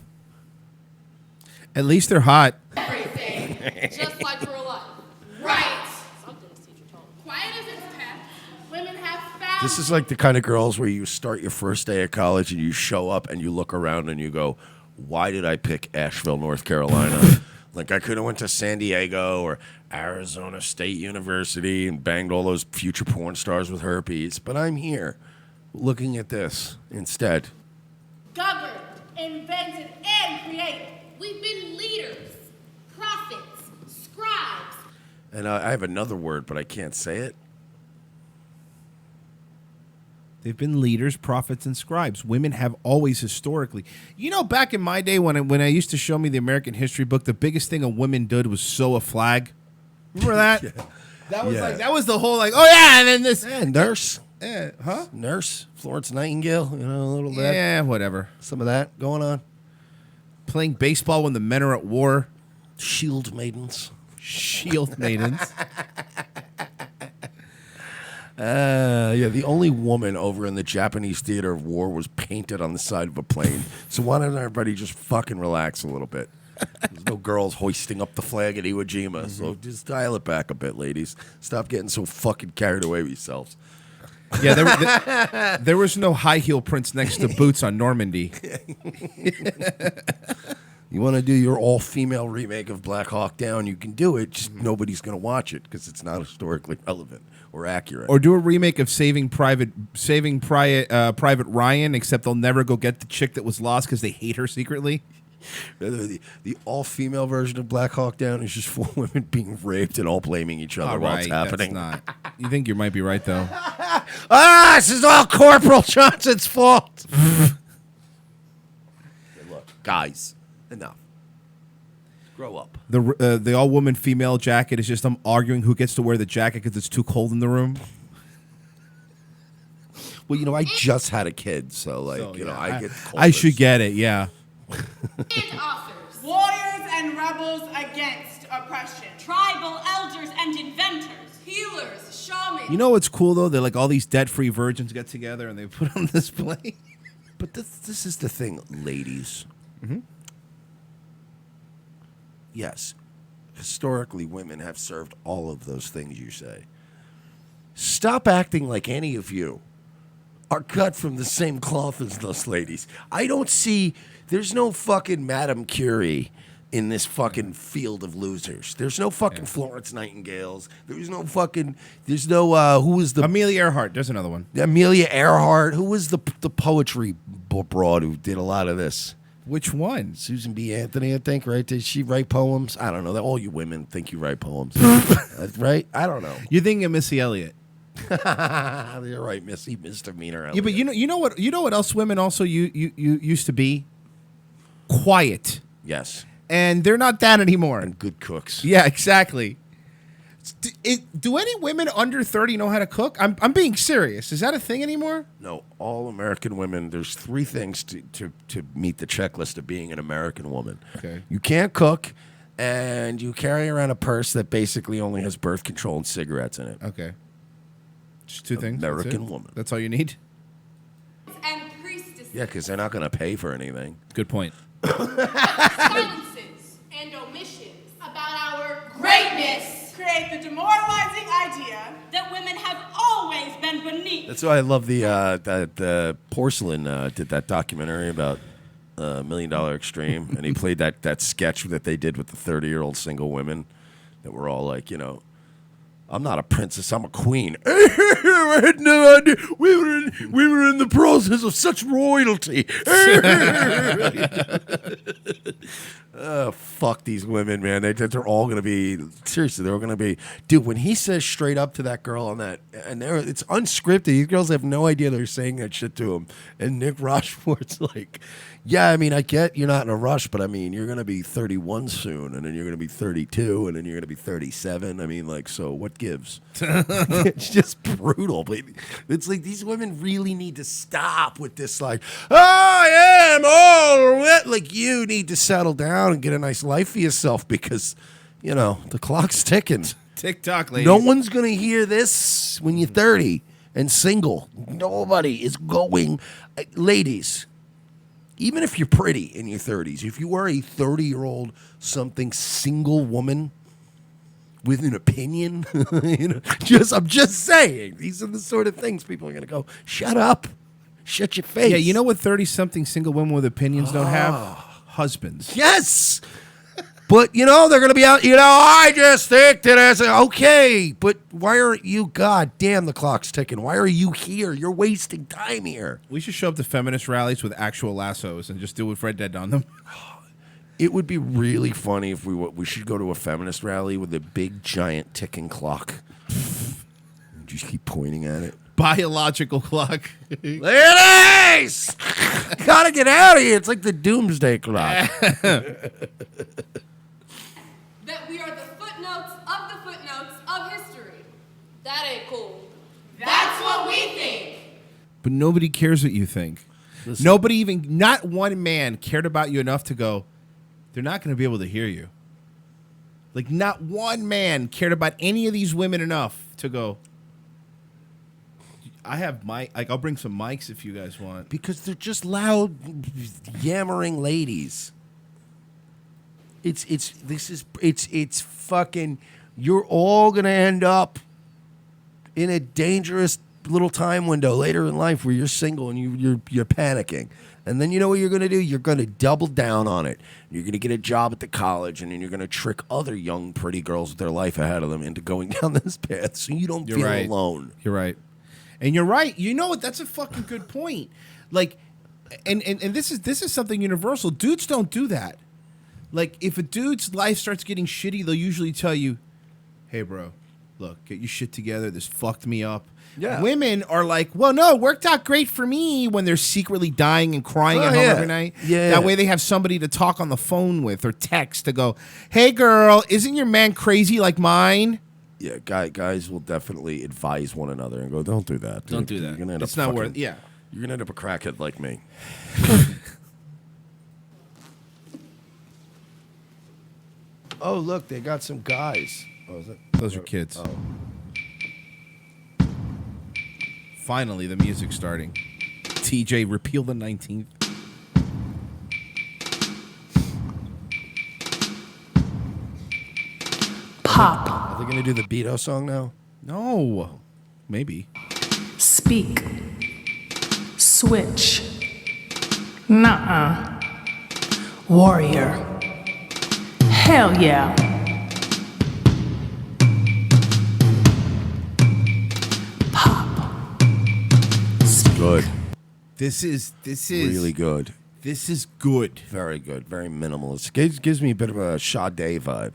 At least they're hot. Everything. Just like real life. Right. Something's teacher told me. Quiet as it's kept, women have found... This is like the kind of girls where you start your first day of college and you show up and you look around and you go, why did I pick Asheville, North Carolina? Like I could have went to San Diego or Arizona State University and banged all those future porn stars with herpes. But I'm here looking at this instead. Governed, invented, and created. We've been leaders, prophets, scribes. And I have another word, but I can't say it. They've been leaders, prophets, and scribes. Women have always historically. Back in my day when I used to show me the American history book, the biggest thing a woman did was sew a flag. Remember that? Yeah. That was the whole and then this nurse. Huh? Nurse, Florence Nightingale, a little bit. Yeah, whatever. Some of that going on. Playing baseball when the men are at war. Shield maidens. Shield maidens. The only woman over in the Japanese theater of war was painted on the side of a plane. So why don't everybody just fucking relax a little bit? There's no girls hoisting up the flag at Iwo Jima. So just dial it back a bit, ladies. Stop getting so fucking carried away with yourselves. Yeah, there was no high heel prints next to boots on Normandy. You want to do your all-female remake of Black Hawk Down, you can do it. Just nobody's going to watch it because it's not historically relevant or accurate. Or do a remake of Saving Private Ryan, except they'll never go get the chick that was lost because they hate her secretly. The all-female version of Black Hawk Down is just 4 women being raped and all blaming each other while it's happening. That's not. You think you might be right, though. This is all Corporal Johnson's fault. Look, guys, enough. Grow up. The all-woman female jacket is just them arguing who gets to wear the jacket because it's too cold in the room. Well, I just had a kid, so I get cold. I should get it, yeah. Authors, warriors and rebels against oppression, Tribal elders and inventors. Healers, shamans. You know what's cool, though? They're like all these debt-free virgins get together and they put on display. But this is the thing, ladies. Mm-hmm. Yes, historically, women have served all of those things you say. Stop acting like any of you are cut from the same cloth as those ladies. I don't see... There's no fucking Madame Curie in this fucking field of losers. There's no fucking Florence Nightingales. There's no... who was the... Amelia Earhart. There's another one. Amelia Earhart. Who was the poetry broad who did a lot of this? Which one? Susan B. Anthony, I think, right? Did she write poems? I don't know. All you women think you write poems. Right? I don't know. You're thinking of Missy Elliott. You're right, misdemeanor Elliott. Yeah, but you know what else women also you used to be? Quiet. Yes. And they're not that anymore. And good cooks. Yeah, exactly. Do any women under 30 know how to cook? I'm being serious. Is that a thing anymore? No, all American women, there's 3 things to meet the checklist of being an American woman. Okay. You can't cook, and you carry around a purse that basically only has birth control and cigarettes in it. Okay. Just two things. American woman. That's all you need? And priestesses. Yeah, because they're not going to pay for anything. Good point. Silences and omissions about our greatness create the demoralizing idea That women have always been beneath. That's why I love the Porcelain did that documentary about $1 Million Extreme, and he played that sketch that they did with the 30-year-old single women that were all like, I'm not a princess, I'm a queen. I had no idea we were in the process of such royalty. Fuck these women, man. They're all going to be, seriously, they're going to be, dude, when he says straight up to that girl on that, and it's unscripted, these girls have no idea they're saying that shit to him. And Nick Rochefort's like, yeah, I mean, I get you're not in a rush, but I mean, you're going to be 31 soon, and then you're going to be 32, and then you're going to be 37. I mean, like, so what gives? It's just brutal. But it's like these women really need to stop with this, like, I am all wet. Like, you need to settle down and get a nice life for yourself because, the clock's ticking. TikTok, ladies. No one's going to hear this when you're 30 and single. Nobody is going. Ladies, even if you're pretty in your 30s, if you are a 30-year-old something single woman with an opinion, I'm just saying, these are the sort of things people are going to go, shut up, shut your face. Yeah, you know what 30-something single women with opinions don't have? Husbands. Yes. But, they're going to be out, I just think that okay, but why aren't you, God damn, the clock's ticking. Why are you here? You're wasting time here. We should show up to feminist rallies with actual lassos and just do what Fred did on them. It would be really funny if we should go to a feminist rally with a big, giant ticking clock. Just keep pointing at it. Biological clock. Ladies! Gotta get out of here. It's like the doomsday clock. That we are the footnotes of history. That ain't cool. That's what we think. But nobody cares what you think. Listen. Nobody not one man cared about you enough to go, they're not going to be able to hear you. Like, not one man cared about any of these women enough to go, I have I'll bring some mics if you guys want. Because they're just loud, yammering ladies. It's fucking, you're all going to end up in a dangerous little time window later in life where you're single and you're panicking. And then you know what you're going to do? You're going to double down on it. You're going to get a job at the college, and then you're going to trick other young, pretty girls with their life ahead of them into going down this path so you don't feel alone. You're right. And you're right. You know what? That's a fucking good point. Like, and this is something universal. Dudes don't do that. Like, if a dude's life starts getting shitty, they'll usually tell you, hey, bro, look, get your shit together. This fucked me up. Yeah. Women are like, well, no, it worked out great for me when they're secretly dying and crying at home every night. Yeah. That way they have somebody to talk on the phone with or text to go, hey, girl, isn't your man crazy like mine? Yeah, guys will definitely advise one another and go, don't do that. Don't do that. You're gonna end It's up not worth. Yeah. You're going to end up a crackhead like me. Oh, look, they got some guys. Oh, is it? Those are kids. Oh. Finally, the music's starting. TJ, repeal the 19th. Pop. Are they going to do the Beto song now? No. Maybe. Speak. Switch. Nuh-uh. Warrior. Hell yeah. Pop. Good. This is Really good. This is good. Very good. Very minimalist. Gives me a bit of a Sade vibe.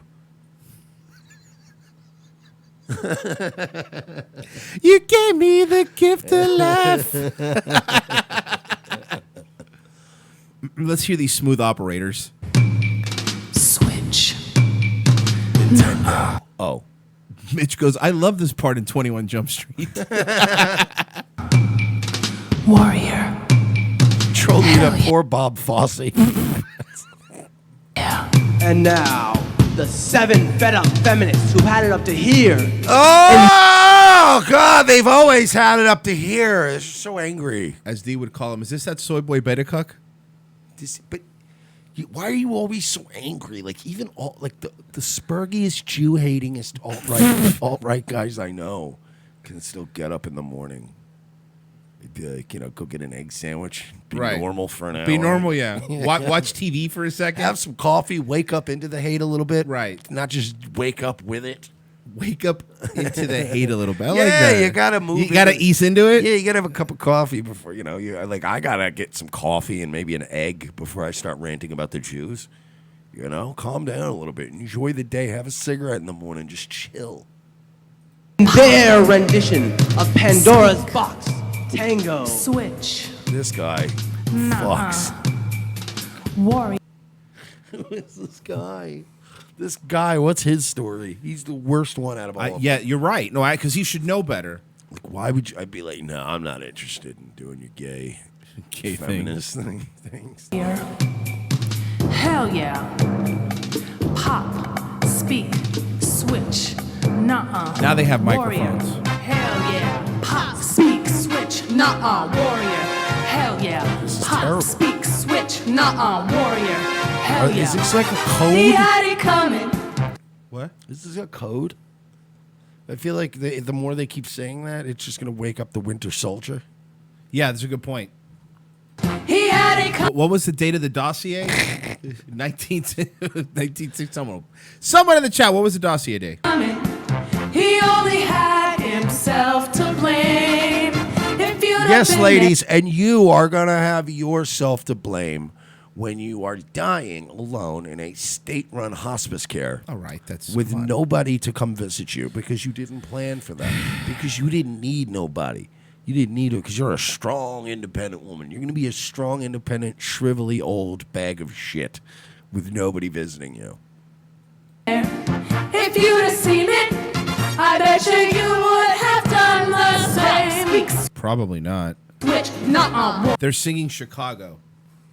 You gave me the gift of life. Let's hear these smooth operators. Switch. Nintendo. Oh. Mitch goes, I love this part in 21 Jump Street. Warrior. Trolling that poor Bob Fosse. Yeah. And now, the 7 fed-up feminists who've had it up to here. Oh, God, they've always had it up to here. They're so angry. As D would call him. Is this that soy boy beta cuck? Why are you always so angry? Like, even the spurgiest, Jew-hatingest alt-right guys I know can still get up in the morning. They'd be like, go get an egg sandwich. Be normal for an hour. Be normal, yeah. Watch TV for a second. Have some coffee. Wake up into the hate a little bit. Right. Not just wake up with it. Wake up into the hate a little bit. I yeah, like that. You gotta move. You gotta ease into it. Yeah, you gotta have a cup of coffee before I gotta get some coffee and maybe an egg before I start ranting about the Jews. Calm down a little bit. Enjoy the day. Have a cigarette in the morning. Just chill. Their rendition of Pandora's box, Tango. Switch. This guy fucks. Warrior. Who is this guy? This guy, what's his story? He's the worst one out of all of them. Yeah, you're right. No, because he should know better. Like, why would you? I'd be like, no, I'm not interested in doing your gay feminist things. Hell yeah. Pop, speak, switch, nuh-uh. Now they have Warrior. microphones. Hell yeah. Pop, speak, switch, nuh-uh. Warrior. Hell yeah. Pop, terrible. speak, switch, nuh-uh. Warrior. Hell yeah. Is this like a code? He had it coming. What? Is this a code? I feel like the more they keep saying that, it's just going to wake up the Winter Soldier. Yeah, that's a good point. He had it coming. What was the date of the dossier? 1960. Someone in the chat. What was the dossier day? He only had himself to blame. If you'd Yes, have been ladies, and you are going to have yourself to blame when you are dying alone in a state-run hospice care. All right, that's with fine. nobody to come visit you because you didn't plan for that. Because you didn't need nobody. You didn't need it because you're a strong, independent woman. You're going to be a strong, independent, shrivelly, old bag of shit with nobody visiting you. If you'd have seen it, I bet you would have done the same. Probably not. Which, nuh-uh. They're singing Chicago,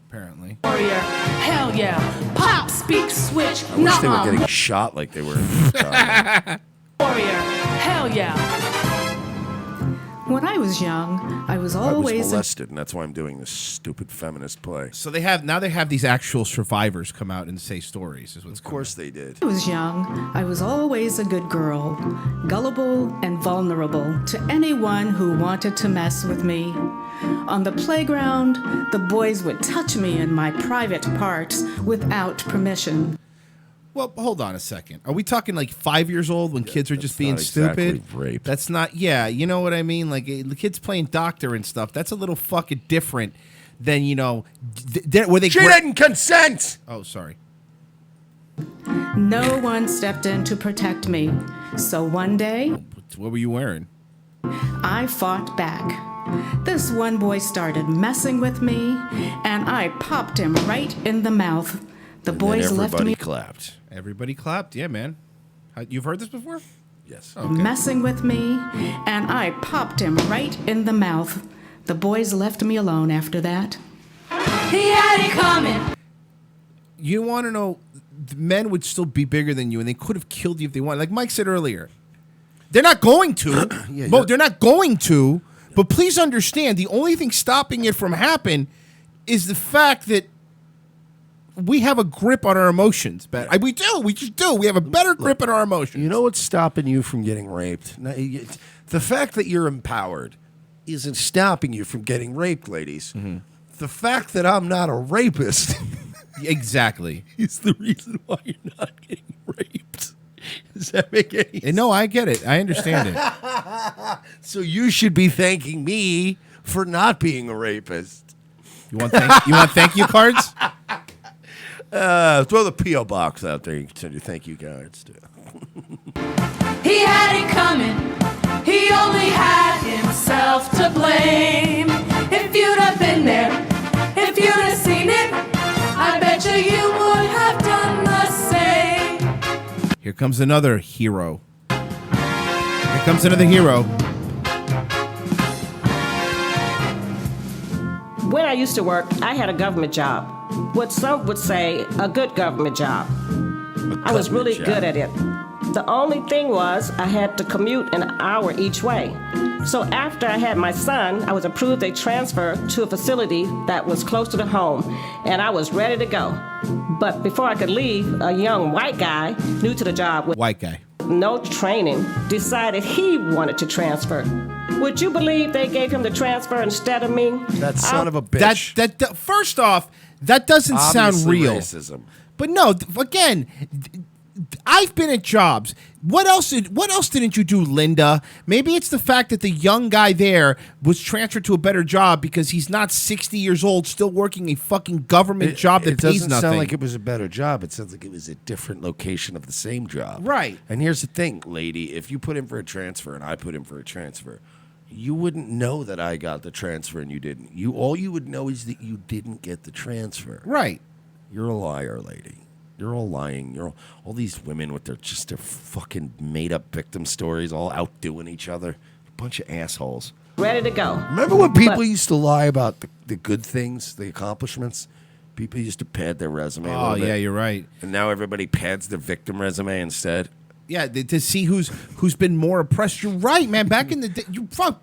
apparently. Warrior, hell yeah. Pop, speak, switch, I wish they were nuh-uh. getting shot like they were in Chicago. Warrior, hell yeah. When I was young, I was I always was molested, and that's why I'm doing this stupid feminist play. So they have these actual survivors come out and say stories. Is what's of course they did. I was young, I was always a good girl, gullible and vulnerable to anyone who wanted to mess with me. On the playground, the boys would touch me in my private parts without permission. Well, hold on a second. Are we talking like 5 years old when kids are just being not exactly stupid? rape. That's not. Yeah, you know what I mean. Like the kids playing doctor and stuff. That's a little fucking different than where they. She didn't consent. Oh, sorry. No one stepped in to protect me. So one day, What were you wearing? I fought back. This one boy started messing with me, and I popped him right in the mouth. The boys left me. Everybody clapped. Everybody clapped. Yeah, man. You've heard this before? Yes. Okay. Messing with me, and I popped him right in the mouth. The boys left me alone after that. He had it coming. You want to know? Men would still be bigger than you, and they could have killed you if they wanted. Like Mike said earlier, they're not going to. They're not going to. But please understand, the only thing stopping it from happening is the fact that we have a grip on our emotions. We do. We just do. We have a better grip on our emotions. You know what's stopping you from getting raped? The fact that you're empowered isn't stopping you from getting raped, ladies. Mm-hmm. The fact that I'm not a rapist exactly is the reason why you're not getting raped. Does that make any sense? No, I get it. I understand it. So you should be thanking me for not being a rapist. You want thank you cards? Throw the P.O. box out there. You can send your thank you cards to. He had it coming. He only had himself to blame. If you'd have been there, if you'd have seen it, I bet you would have done the same. Here comes another hero. Here comes another hero. When I used to work, I had a government job. What some would say, a good government job. I was really good at it. The only thing was I had to commute an hour each way. So after I had my son, I was approved a transfer to a facility that was close to the home, and I was ready to go. But before I could leave, a young white guy, new to the job with no training, decided he wanted to transfer. Would you believe they gave him the transfer instead of me? That son of a bitch. That first off, that doesn't sound Obviously real. racism. But no, again, I've been at jobs. What else didn't you do, Linda? Maybe it's the fact that the young guy there was transferred to a better job because he's not 60 years old, still working a fucking government job that pays nothing. It doesn't sound like it was a better job. It sounds like it was a different location of the same job. Right. And here's the thing, lady. If you put in for a transfer and I put in for a transfer, you wouldn't know that I got the transfer and you didn't. All you would know is that you didn't get the transfer. Right. You're a liar, lady. You're all lying. All these women with their fucking made up victim stories, all outdoing each other. A bunch of assholes. Ready to go. Remember when people used to lie about the good things, the accomplishments? People used to pad their resume. Oh, yeah, you're right. And now everybody pads their victim resume instead. Yeah, to see who's been more oppressed. You're right, man. Back in the day,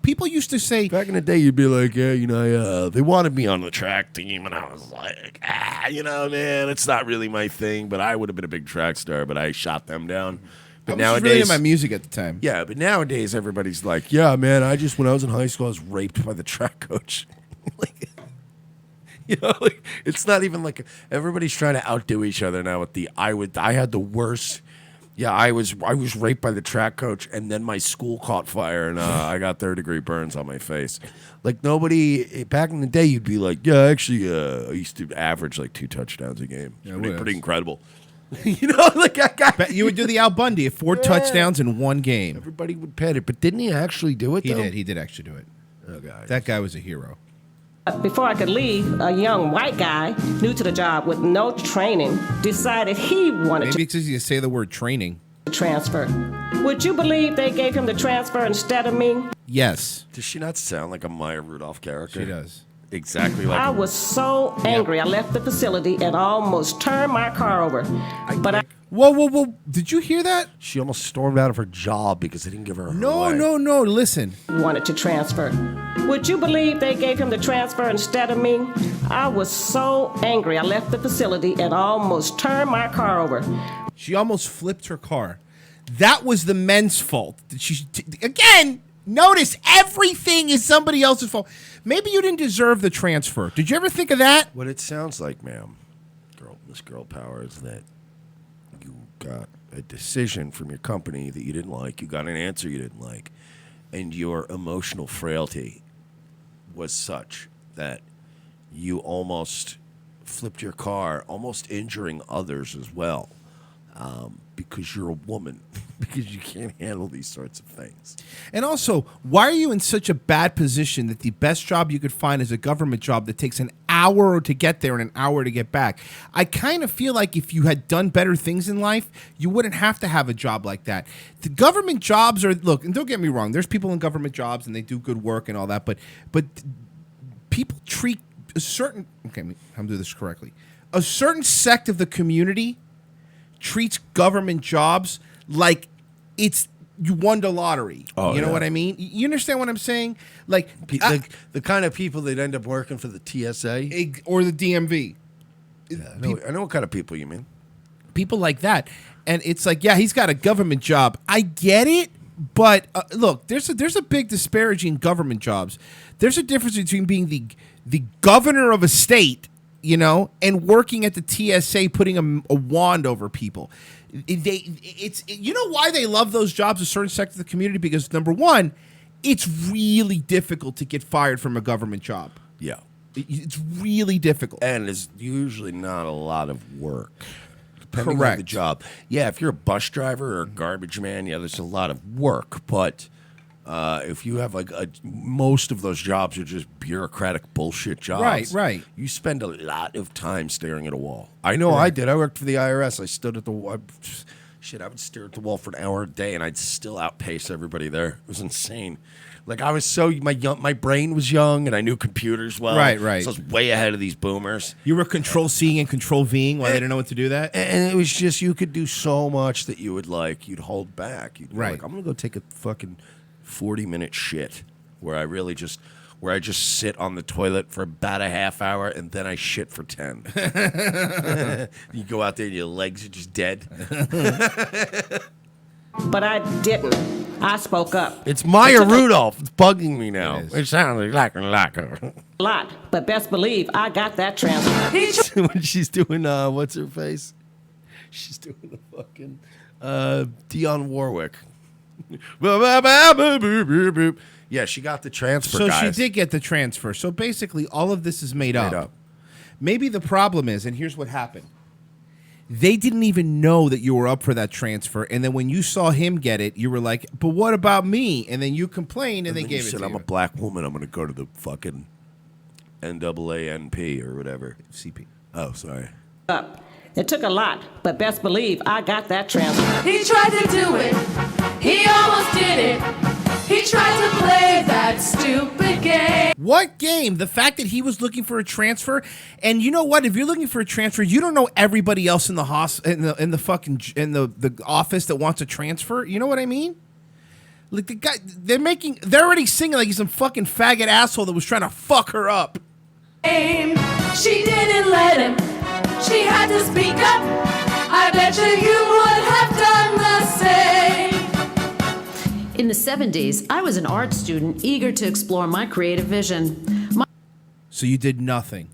people used to say. Back in the day, you'd be like, yeah, they wanted me on the track team, and I was like, man, it's not really my thing. But I would have been a big track star, but I shot them down. But I was really into my music at the time. Yeah, but nowadays everybody's like, yeah, man, when I was in high school, I was raped by the track coach. It's not even like everybody's trying to outdo each other now with I had the worst. Yeah, I was raped by the track coach, and then my school caught fire, and I got third-degree burns on my face. Like, nobody, back in the day, you'd be like, yeah, actually, I used to average like 2 touchdowns a game. Yeah, pretty incredible. You would do the Al Bundy, 4 touchdowns in one game. Everybody would pet it, but didn't he actually do it, though? He did actually do it. Okay. That guy was a hero. Before I could leave, a young white guy, new to the job with no training, decided he wanted Maybe it's easy to say the word training. to transfer. Would you believe they gave him the transfer instead of me? Yes. Does she not sound like a Maya Rudolph character? She does. Exactly like I was so angry. I left the facility and almost turned my car over. Whoa. Did you hear that? She almost stormed out of her job because they didn't give her her way. No. Listen. Wanted to transfer. Would you believe they gave him the transfer instead of me? I was so angry. I left the facility and almost turned my car over. She almost flipped her car. That was the men's fault. Again, notice everything is somebody else's fault. Maybe you didn't deserve the transfer. Did you ever think of that? What it sounds like, ma'am, Miss Girl Power, is that you got a decision from your company that you didn't like. You got an answer you didn't like. And your emotional frailty was such that you almost flipped your car, almost injuring others as well. Because you're a woman, because you can't handle these sorts of things. And also, why are you in such a bad position that the best job you could find is a government job that takes an hour to get there and an hour to get back? I kind of feel like if you had done better things in life, you wouldn't have to have a job like that. The government jobs are, look, and don't get me wrong, there's people in government jobs and they do good work and all that, but people treat a certain, okay, I'm doing this correctly, a certain sect of the community treats government jobs like you won the lottery. Oh, you know what I mean? You understand what I'm saying? Like the kind of people that end up working for the TSA or the DMV. Yeah, I know what kind of people you mean. People like that, and it's like, yeah, he's got a government job. I get it, but look, there's a big disparity in government jobs. There's a difference between being the governor of a state, and working at the TSA, putting a wand over people. You know why they love those jobs, a certain sector of the community? Because number one, it's really difficult to get fired from a government job. Yeah. It's really difficult. And there's usually not a lot of work. Depending Correct. on the job. Yeah, if you're a bus driver or a garbage man, yeah, there's a lot of work. But if you have most of those jobs are just bureaucratic bullshit jobs. Right. You spend a lot of time staring at a wall. I know I did. I worked for the IRS. I stood at the wall. I would stare at the wall for an hour a day, and I'd still outpace everybody there. It was insane. Like I was so my brain was young and I knew computers well. Right. So I was way ahead of these boomers. You were Control-C and Control-Ving while they didn't know what to do that? And it was just, you could do so much that you'd hold back. You'd be like, I'm going to go take a fucking 40-minute shit where I just sit on the toilet for about a half hour and then I shit for 10. You go out there and your legs are just dead. But I didn't. I spoke up. It's Maya Rudolph. It's bugging me now. It sounds like her. Lot, but best believe I got that transfer. When she's doing, what's her face? She's doing the fucking Dionne Warwick. Yeah, she got the transfer, So guys. she did get the transfer. So basically, all of this is made up. Maybe the problem is, and here's what happened. They didn't even know that you were up for that transfer, and then when you saw him get it, you were like, but what about me? And then you complained, and they then gave you it said, to I'm you. a black woman. I'm going to go to the fucking NAANP or whatever. CP. Oh, sorry. Up. It took a lot, but best believe I got that transfer. He tried to do it. He almost did it. He tried to play that stupid game. What game? The fact that he was looking for a transfer, and you know what? If you're looking for a transfer, you don't know everybody else in the the office that wants a transfer. You know what I mean? Like the guy, they're already singing like he's some fucking faggot asshole that was trying to fuck her up. She didn't let him. She had to speak up. I bet you would have done the same. In the 70s, I was an art student eager to explore my creative vision. So you did nothing.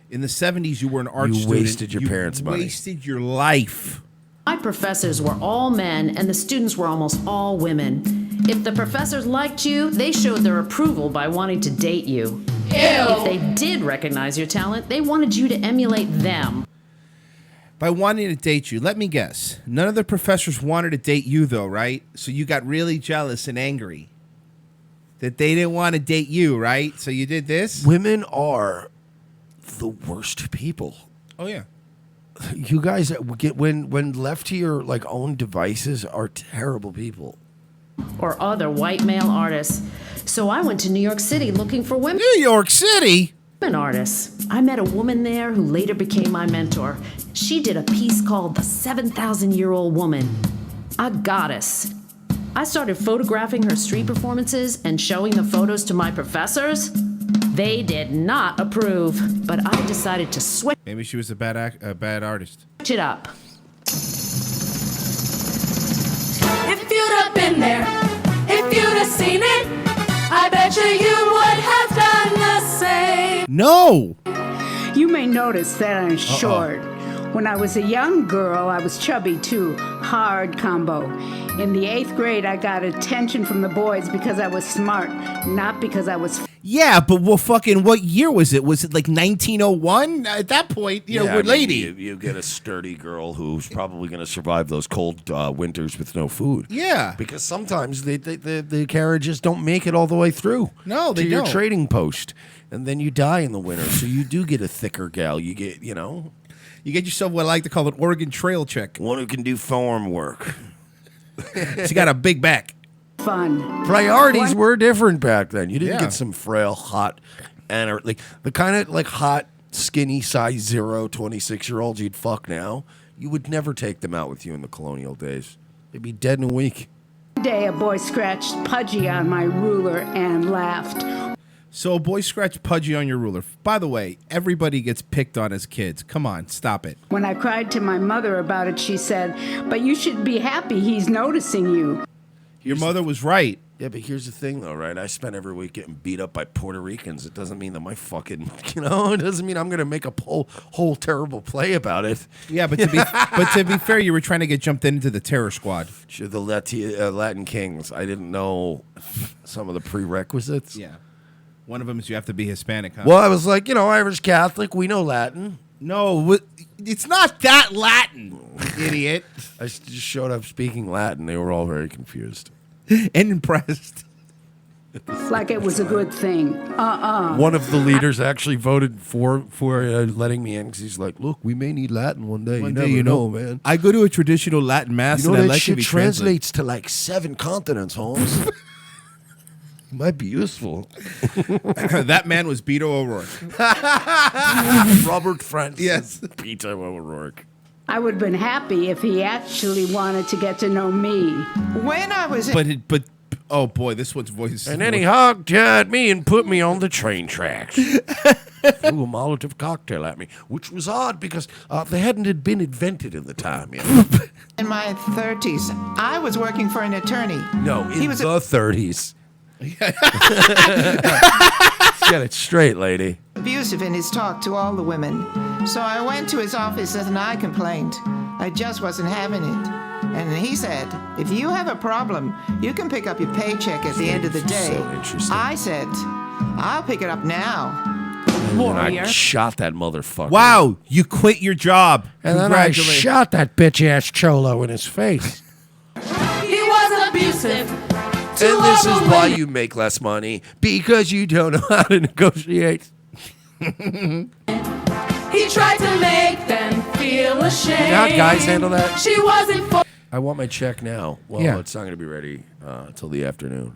In the 70s, you were an art student. You wasted your parents' money. You wasted your life. My professors were all men, and the students were almost all women. If the professors liked you, they showed their approval by wanting to date you. Ew. If they did recognize your talent, they wanted you to emulate them. By wanting to date you, let me guess. None of the professors wanted to date you, though, right? So you got really jealous and angry that they didn't want to date you, right? So you did this? Women are the worst people. Oh, yeah. You guys get when left to your own devices are terrible people. Or other white male artists. So I went to New York City looking for women. New York City? Women artists. I met a woman there who later became my mentor. She did a piece called The 7,000-Year-Old Woman, a goddess. I started photographing her street performances and showing the photos to my professors. They did not approve, but I decided to switch Maybe she was a bad artist. it up. If you'd have been there, if you'd have seen it, I bet you would have done the same. No! You may notice that I'm short. When I was a young girl, I was chubby too. Hard combo. In the 8th grade, I got attention from the boys because I was smart, not because I was... Yeah, but what year was it? Was it like 1901? At that point, we're lady. You get a sturdy girl who's probably going to survive those cold winters with no food. Yeah. Because sometimes the carriages don't make it all the way through. No, they to your don't. trading post. And then you die in the winter. So you do get a thicker gal. You get, You get yourself what I like to call an Oregon Trail chick. One who can do farm work. She got a big back. Fun. Priorities were different back then. You didn't Yeah. get some frail, hot, and the kind of hot, skinny, size 0, 26-year-olds you'd fuck now. You would never take them out with you in the colonial days. They'd be dead in a week. One day, a boy scratched Pudgy on my ruler and laughed. So a boy scratched Pudgy on your ruler. By the way, everybody gets picked on as kids. Come on, stop it. When I cried to my mother about it, she said, "But you should be happy he's noticing you." Your mother was right. Yeah, but here's the thing, though, right? I spent every week getting beat up by Puerto Ricans. It doesn't mean that my fucking, it doesn't mean I'm going to make a whole terrible play about it. Yeah, but to be fair, you were trying to get jumped into the terror squad. Sure, the Latin Kings. I didn't know some of the prerequisites. Yeah. One of them is you have to be Hispanic, huh? Well, I was like, Irish Catholic. We know Latin. No, it's not that Latin, idiot. I just showed up speaking Latin. They were all very confused. And impressed. Like it was a good thing. One of the leaders actually voted for letting me in because he's like, look, we may need Latin one day. One you day, never know, man. I go to a traditional Latin mass You know and I that like shit to be translates to 7 continents, Holmes. Might be useful. That man was Beto O'Rourke. Robert Francis. Yes. Beto O'Rourke. I would have been happy if he actually wanted to get to know me. When I was But oh boy, this one's voice. And then he hog-tied me and put me on the train tracks. Threw a Molotov cocktail at me, which was odd because they hadn't been invented in the time yet. in my 30s, I was working for an attorney. No, in He was the 30s. Get it straight, lady. abusive in his talk to all the women. So I went to his office and I complained. I just wasn't having it. And he said, if you have a problem, you can pick up your paycheck at the end of the day. So interesting. I said, I'll pick it up now. And I shot that motherfucker. Wow, you quit your job. And then I shot that bitch-ass cholo in his face. He was abusive. And this is why you make less money, because you don't know how to negotiate. He tried to make them feel ashamed. You know how guys handle that? She wasn't for. I want my check now. Well, Yeah. it's not going to be ready until the afternoon.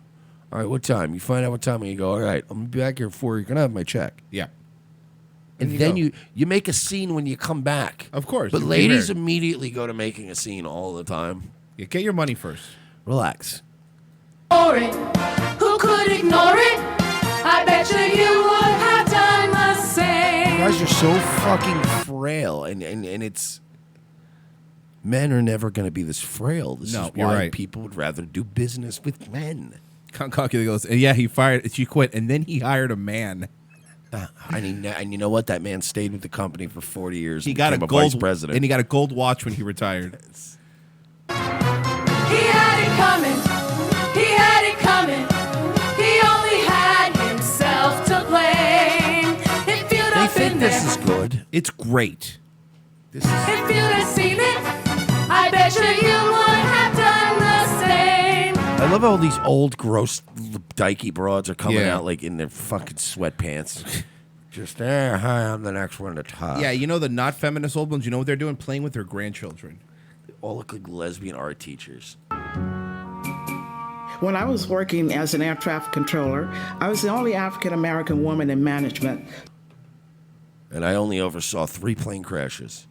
All right, what time? You find out what time and you go, all right, I'm going to be back here at 4. You're going to have my check. Yeah. And then you make a scene when you come back. Of course. But you're ladies prepared. immediately go to making a scene all the time. Yeah, get your money first. Relax. It. Who could ignore it? I bet you would have done the same. You guys are so fucking frail, and it's men are never going to be this frail. This No, is you're why right. people would rather do business with men. Concocula goes, yeah, she quit, and then he hired a man. And you know what? That man stayed with the company for 40 years. He and got a became gold vice president. and he got a gold watch when he retired. He had it coming. He had it coming. He only had himself to blame. If you'd They have think been this there, is good. It's great. This is if you'd have seen it, I bet you would have done the same. I love how these old, gross, dykey broads are coming Yeah. out like in their fucking sweatpants. Just, hi, I'm the next one to top. Yeah, you know the not feminist old ones, you know what they're doing? Playing with their grandchildren. They all look like lesbian art teachers. When I was working as an air traffic controller, I was the only African-American woman in management. And I only oversaw 3 plane crashes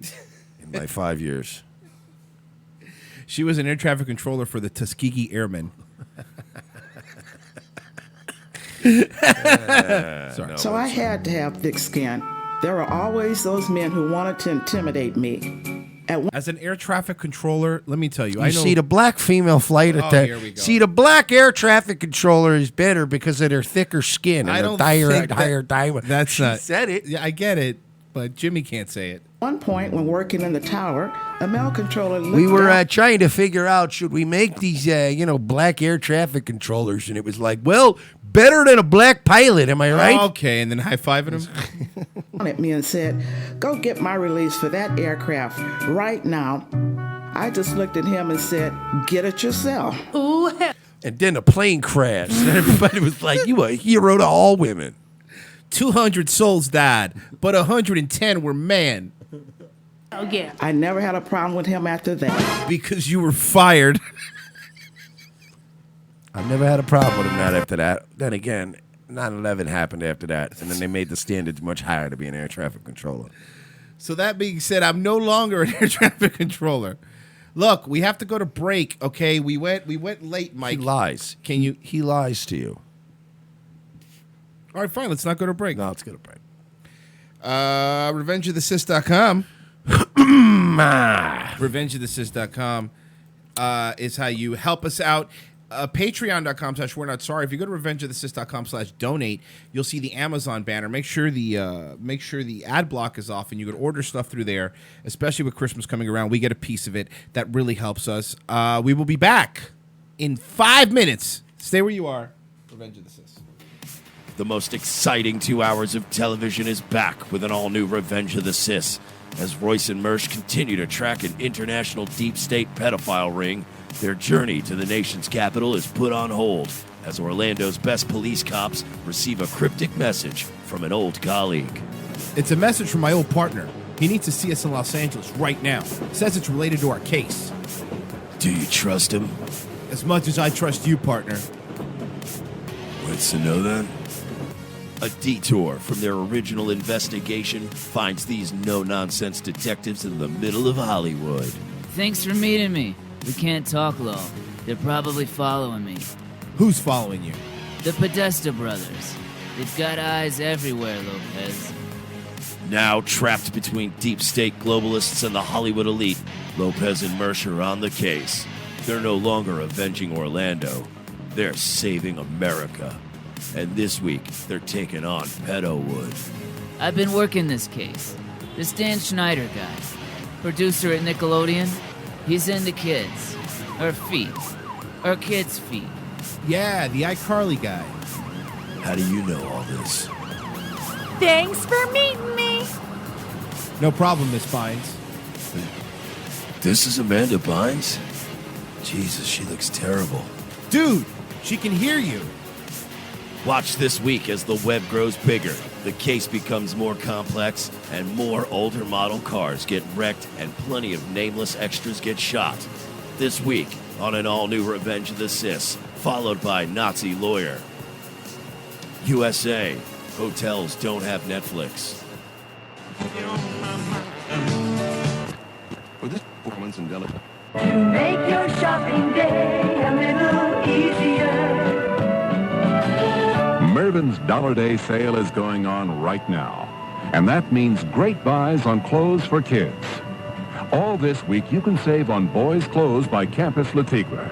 in my 5 years. She was an air traffic controller for the Tuskegee Airmen. Sorry. So I had to have thick skin. There were always those men who wanted to intimidate me. As an air traffic controller, let me tell you, You see, the black female flight here we go. See, the black air traffic controller is better because of their thicker skin and I their don't think higher diamond. That's She not. said it. Yeah, I get it, but Jimmy can't say it. At one point, when working in the tower, a male controller looked We were out. trying to figure out, should we make these, black air traffic controllers? And it was like, well, better than a black pilot, am I right? Okay, and then high-fiving him. at me and said, "Go get my release for that aircraft right now." I just looked at him and said, "Get it yourself." Ooh, And then a plane crashed. And everybody was like, you a hero to all women. 200 souls died, but 110 were men. oh yeah. I never had a problem with him after that. Because you were fired. I've never had a problem with him not after that. Then again, 9/11 happened after that. And then they made the standards much higher to be an air traffic controller. So that being said, I'm no longer an air traffic controller. Look, we have to go to break, okay? We went late, Mike. He lies. He lies to you. All right, fine. Let's not go to break. No, let's go to break. RevengeOfTheCis.com. RevengeOfTheCis.com is how you help us out. Patreon.com/We're Not Sorry. If you go to RevengeOfTheCis.com/donate, you'll see the Amazon banner. Make sure the ad block is off, and you can order stuff through there. Especially with Christmas coming around, we get a piece of it. That really helps us. We will be back in 5 minutes. Stay where you are. Revenge of the Cis. The most exciting 2 hours of television is back with an all-new Revenge of the Cis. As Royce and Mersch continue to track an international deep state pedophile ring, their journey to the nation's capital is put on hold as Orlando's best police cops receive a cryptic message from an old colleague. It's a message from my old partner. He needs to see us in Los Angeles right now. Says it's related to our case. Do you trust him? As much as I trust you, partner. Nice to know that. A detour from their original investigation finds these no-nonsense detectives in the middle of Hollywood. Thanks for meeting me. We can't talk long. They're probably following me. Who's following you? The Podesta brothers. They've got eyes everywhere, Lopez. Now trapped between deep state globalists and the Hollywood elite, Lopez and Mercer are on the case. They're no longer avenging Orlando. They're saving America. And this week, they're taking on Pedowood. I've been working this case. This Dan Schneider guy, producer at Nickelodeon, he's into kids. Or feet. Or kids' feet. Yeah, the iCarly guy. How do you know all this? Thanks for meeting me. No problem, Miss Bynes. This is Amanda Bynes? Jesus, she looks terrible. Dude, she can hear you. Watch this week as the web grows bigger, the case becomes more complex, and more older model cars get wrecked and plenty of nameless extras get shot. This week on an all-new Revenge of the Sis, followed by Nazi Lawyer. USA, hotels don't have Netflix. For this performance in Delaware. To make your shopping day a little easier. Mervyn's Dollar Day sale is going on right now, and that means great buys on clothes for kids. All this week, you can save on boys' clothes by Campus Le Tigre.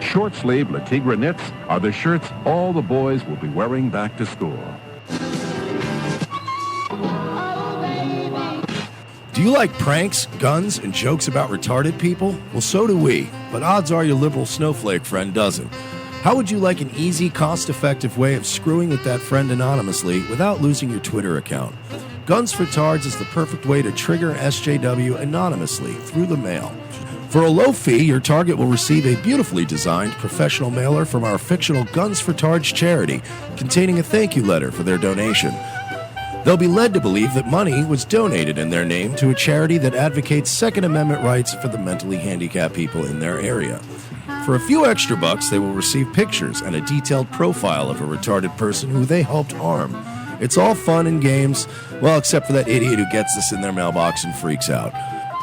Short-sleeve Le Tigre knits are the shirts all the boys will be wearing back to school. Do you like pranks, guns, and jokes about retarded people? Well, so do we, but odds are your liberal snowflake friend doesn't. How would you like an easy, cost-effective way of screwing with that friend anonymously without losing your Twitter account? Guns for Tards is the perfect way to trigger SJW anonymously through the mail. For a low fee, your target will receive a beautifully designed professional mailer from our fictional Guns for Tards charity, containing a thank you letter for their donation. They'll be led to believe that money was donated in their name to a charity that advocates Second Amendment rights for the mentally handicapped people in their area. For a few extra bucks, they will receive pictures and a detailed profile of a retarded person who they helped harm. It's all fun and games, well, except for that idiot who gets this in their mailbox and freaks out.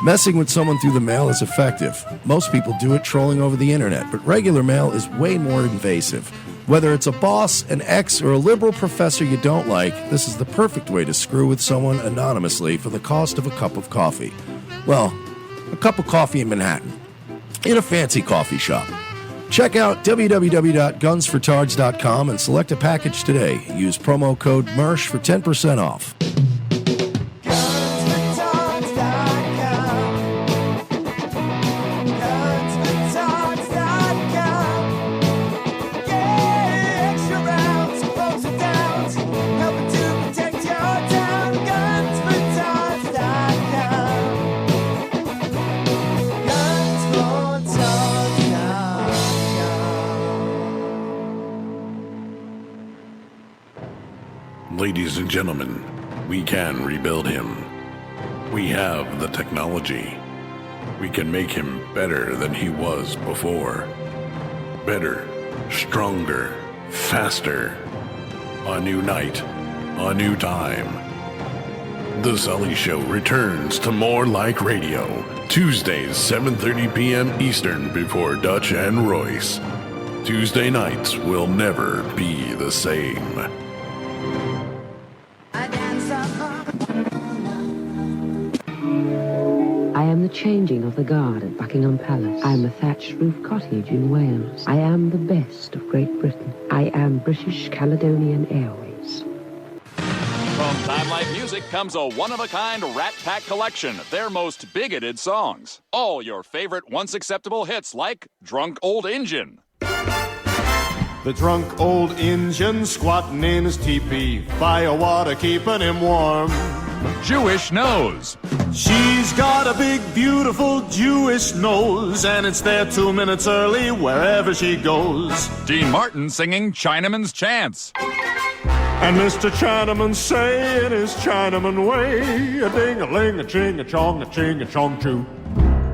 Messing with someone through the mail is effective. Most people do it trolling over the internet, but regular mail is way more invasive. Whether it's a boss, an ex, or a liberal professor you don't like, this is the perfect way to screw with someone anonymously for the cost of a cup of coffee. Well, a cup of coffee in Manhattan, in a fancy coffee shop. Check out www.gunsfortards.com and select a package today. Use promo code MERSH for 10% off. Ladies and gentlemen, we can rebuild him. We have the technology. We can make him better than he was before. Better, stronger, faster. A new night, a new time. The Sully Show returns to More Like Radio, Tuesdays, 7:30 p.m. Eastern before Dutch and Royce. Tuesday nights will never be the same. I am the changing of the guard at Buckingham Palace. I am a thatched roof cottage in Wales. I am the best of Great Britain. I am British Caledonian Airways. From Time Life Music comes a one-of-a-kind Rat Pack collection, their most bigoted songs. All your favorite once acceptable hits like Drunk Old Injun. The drunk old Injun squatting in his teepee, fire water keeping him warm. Jewish Nose. She's got a big, beautiful Jewish nose, and it's there 2 minutes early wherever she goes. Dean Martin singing Chinaman's Chants. And Mr. Chinaman saying his Chinaman way, a ding-a-ling, a ching-a-chong, a ching-a-chong too.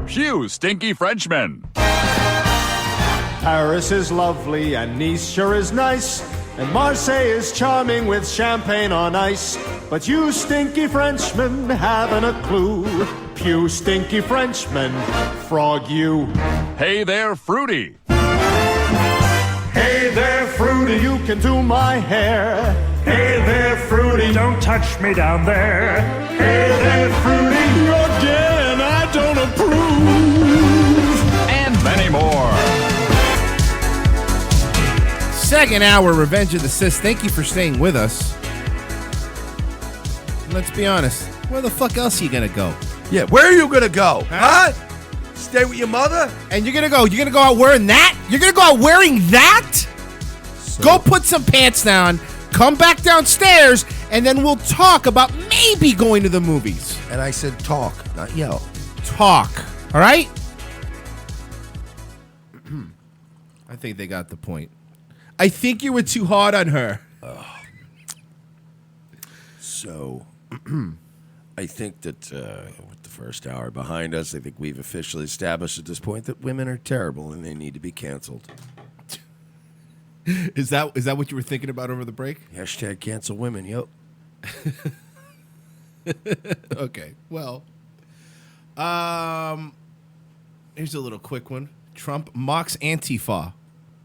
Pew Stinky Frenchman. Paris is lovely and Nice sure is nice, And Marseille is charming with champagne on ice. But you stinky Frenchmen haven't a clue. Pew stinky Frenchmen, frog you. Hey there, Fruity. Hey there, Fruity, you can do my hair. Hey there, Fruity, don't touch me down there. Hey there, Fruity, again, I don't approve. And many more. Second hour, Revenge of the Sis. Thank you for staying with us. Let's be honest. Where the fuck else are you gonna go? Yeah, where are you gonna go? Huh? Stay with your mother? And you're gonna go out wearing that? You're gonna go out wearing that? Go put some pants down, come back downstairs, and then we'll talk about maybe going to the movies. And I said talk, not yell. Talk. All right? I think they got the point. I think you were too hard on her. So, I think that with the first hour behind us, I think we've officially established at this point that women are terrible and they need to be canceled. Is that what you were thinking about over the break? Hashtag cancel women, yep. Okay, well, here's a little quick one. Trump mocks Antifa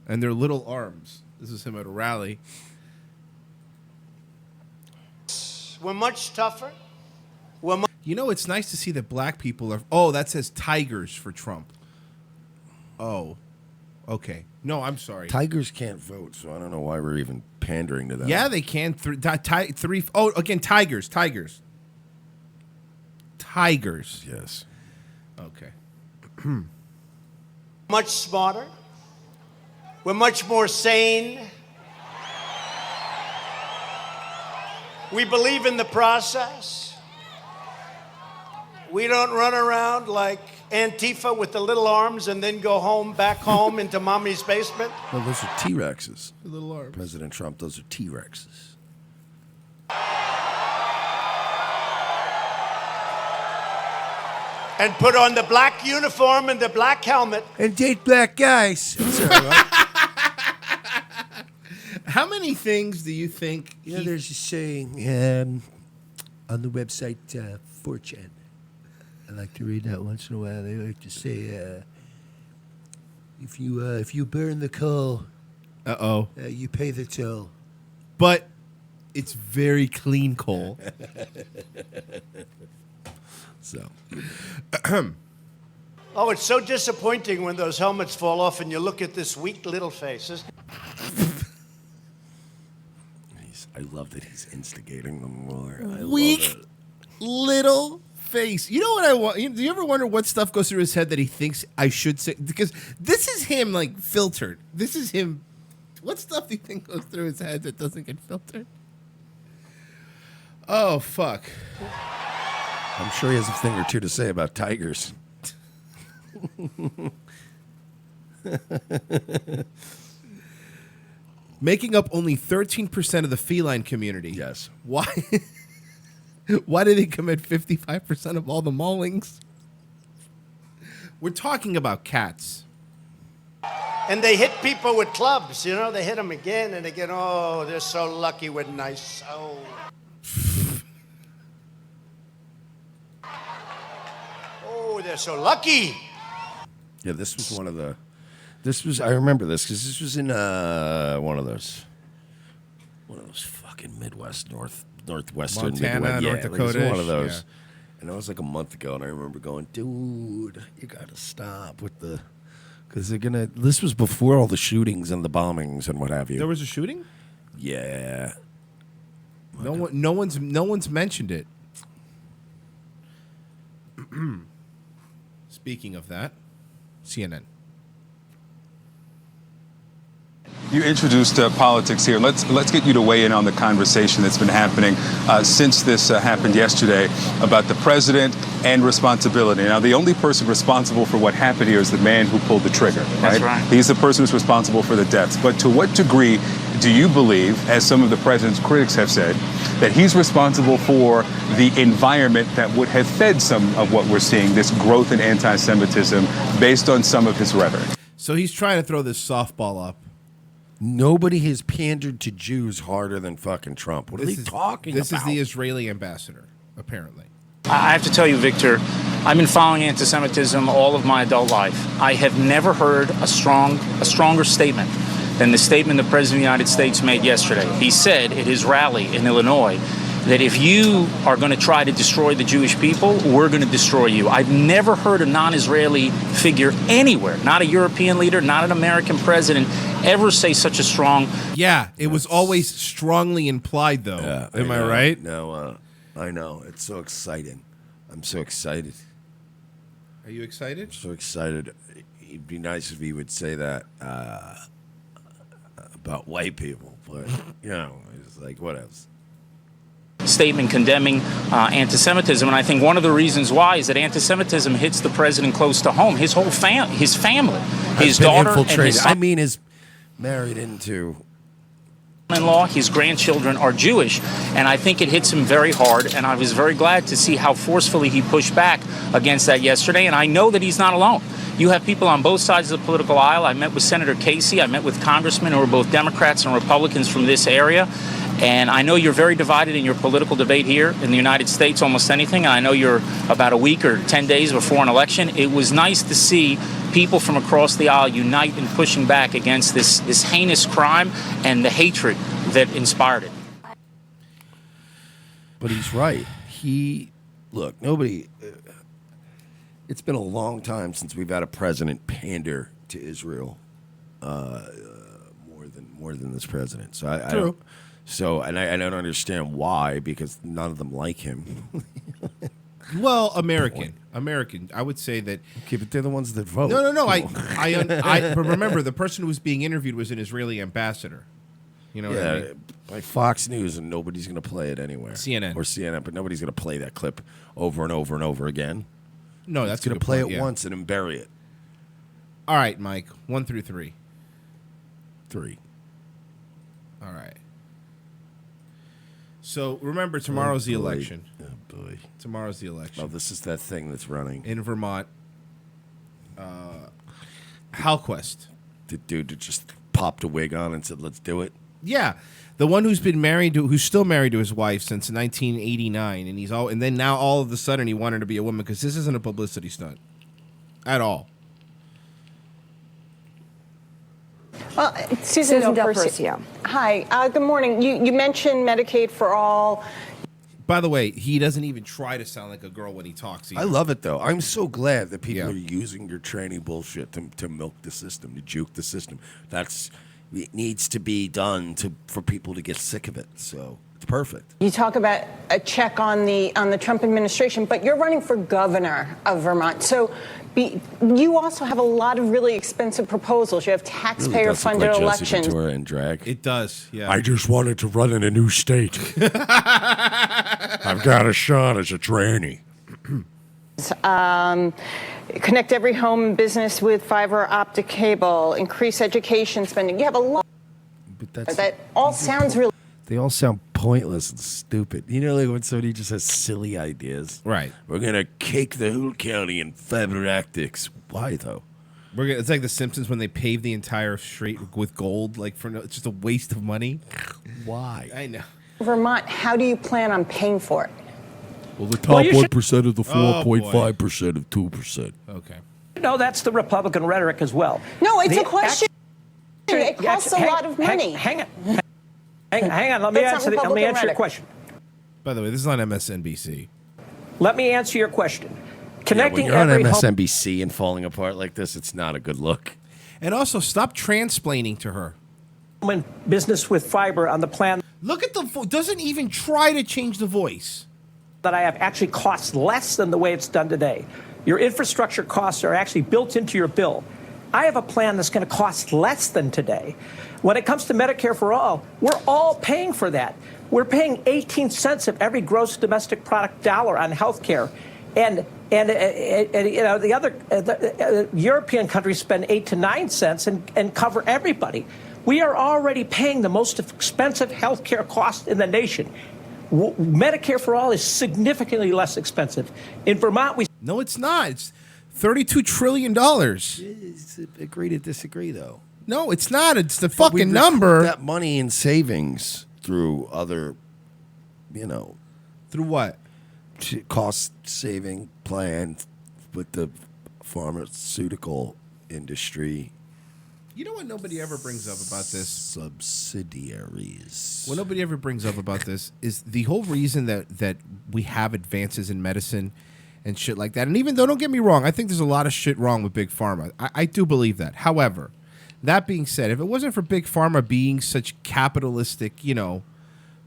and their little arms. This is him at a rally. We're much tougher. You know, it's nice to see that black people are... Oh, that says tigers for Trump. Oh, okay. No, I'm sorry. Tigers can't vote, so I don't know why we're even pandering to them. Yeah, they can. Oh, again, tigers. Tigers. Yes. Okay. Much smarter. We're much more sane. We believe in the process. We don't run around like Antifa with the little arms and then go back home into mommy's basement. Well, those are T-Rexes. The little arms. President Trump, those are T-Rexes. And put on the black uniform and the black helmet. And date black guys. That's all right. How many things do you think... there's a saying on the website 4chan. I like to read that once in a while. They like to say, if you burn the coal, you pay the toll. But it's very clean coal. So, oh, it's so disappointing when those helmets fall off and you look at this weak little face. I love that he's instigating them more. Weak little face. You know what I want? Do you ever wonder what stuff goes through his head that he thinks I should say? Because this is him, like, filtered. This is him. What stuff do you think goes through his head that doesn't get filtered? Oh, fuck. I'm sure he has a thing or two to say about tigers. Making up only 13% of the feline community. Yes. Why? Why do they commit 55% of all the maulings? We're talking about cats. And they hit people with clubs, you know? They hit them again and again. Oh, they're so lucky with nice. Oh. Oh, they're so lucky. Yeah, this was one of the... I remember this because this was in one of those fucking Midwest, Northwestern, Montana, Midwest. North Dakota. One of those. Yeah. And that was like a month ago, and I remember going, dude, you got to stop with the... Because they're going to... This was before all the shootings and the bombings and what have you. There was a shooting? Yeah. No one's mentioned it. Speaking of that, CNN. You introduced politics here. Let's get you to weigh in on the conversation that's been happening since this happened yesterday about the president and responsibility. Now, the only person responsible for what happened here is the man who pulled the trigger. That's right. He's the person who's responsible for the deaths. But to what degree do you believe, as some of the president's critics have said, that he's responsible for the environment that would have fed some of what we're seeing, this growth in anti-Semitism, based on some of his rhetoric? So he's trying to throw this softball up Nobody has pandered to Jews harder than fucking Trump. What are they talking about? This is the Israeli ambassador, apparently. I have to tell you, Victor, I've been following anti-Semitism all of my adult life. I have never heard a stronger statement than the statement the President of the United States made yesterday. He said at his rally in Illinois that if you are going to try to destroy the Jewish people, we're going to destroy you. I've never heard a non-Israeli figure anywhere, not a European leader, not an American president, ever say such a strong... Yeah, it was always strongly implied, though. Am I right? No, I know. It's so exciting. I'm so excited. Are you excited? I'm so excited. It'd be nice if he would say that about white people, but, you know, it's like, what else? Statement condemning anti-Semitism, and I think one of the reasons why is that anti-Semitism hits the president close to home. His whole his family, his daughter, and his son. I mean, is married into... in-law, his grandchildren are Jewish, and I think it hits him very hard, and I was very glad to see how forcefully he pushed back against that yesterday, and I know that he's not alone. You have people on both sides of the political aisle. I met with Senator Casey. I met with congressmen who are both Democrats and Republicans from this area, and I know you're very divided in your political debate here in the United States, almost anything, and I know you're about a week or 10 days before an election. It was nice to see people from across the aisle unite in pushing back against this heinous crime and the hatred that inspired it. But he's right. Look, nobody... It's been a long time since we've had a president pander to Israel more than this president. So I True. I don't understand why, because none of them like him. Well, American. I would say that. Okay, but they're the ones that vote. No. But remember, the person who was being interviewed was an Israeli ambassador. You know what I mean? By Fox News, and nobody's going to play it anywhere. CNN, but nobody's going to play that clip over and over and over again. No, that's going to play it yeah. once and then bury it. All right, Mike. 1 through 3. 3. All right. So remember, tomorrow's the election. Oh boy. Tomorrow's the election. Oh, this is that thing that's running in Vermont. Halquist. The dude that just popped a wig on and said, "Let's do it." Yeah, the one who's still married to his wife since 1989, and then now all of a sudden he wanted to be a woman, because this isn't a publicity stunt at all. Well, Susan Del Percio. Hi, good morning. You mentioned Medicaid for all. By the way, he doesn't even try to sound like a girl when he talks either. I love it, though. I'm so glad that people are using your tranny bullshit to milk the system, to juke the system. It needs to be done for people to get sick of it. So it's perfect. You talk about a check on the Trump administration, but you're running for governor of Vermont. So you also have a lot of really expensive proposals. You have taxpayer-funded elections. Jesse Ventura in drag. It does, yeah. I just wanted to run in a new state. I've got a shot as a tranny. Connect every home and business with fiber optic cable. Increase education spending. You have a lot. But that all sounds really. They all sound pointless and stupid. You know, like when somebody just has silly ideas. Right. We're gonna cake the whole county in fiber optics. Why though? It's like The Simpsons when they pave the entire street with gold. It's just a waste of money. Why? I know. Vermont, how do you plan on paying for it? Well, the top 1% of the 4.5% of 2%. Okay. No, that's the Republican rhetoric as well. No, it's a question. It costs a lot of money. Hang on. Let me answer your question. By the way, this is on MSNBC. Let me answer your question. When you're on MSNBC and falling apart like this, it's not a good look. And also, stop transplaining to her. When business with fiber on the plan. Look at doesn't even try to change the voice. That I have actually costs less than the way it's done today. Your infrastructure costs are actually built into your bill. I have a plan that's going to cost less than today. When it comes to Medicare for all, we're all paying for that. We're paying 18 cents of every gross domestic product dollar on health care. And the other European countries spend 8 to 9 cents and cover everybody. We are already paying the most expensive health care cost in the nation. Medicare for all is significantly less expensive. In Vermont, No, it's not. It's $32 trillion. Agree to disagree, though. No, it's not. It's the But we fucking recoup number. that money in savings through other, through what? Cost saving plan with the pharmaceutical industry. You know what nobody ever brings up about this? Subsidiaries. What nobody ever brings up about this is the whole reason that we have advances in medicine and shit like that. And even though, don't get me wrong, I think there's a lot of shit wrong with Big Pharma. I do believe that. However, that being said, if it wasn't for Big Pharma being such capitalistic,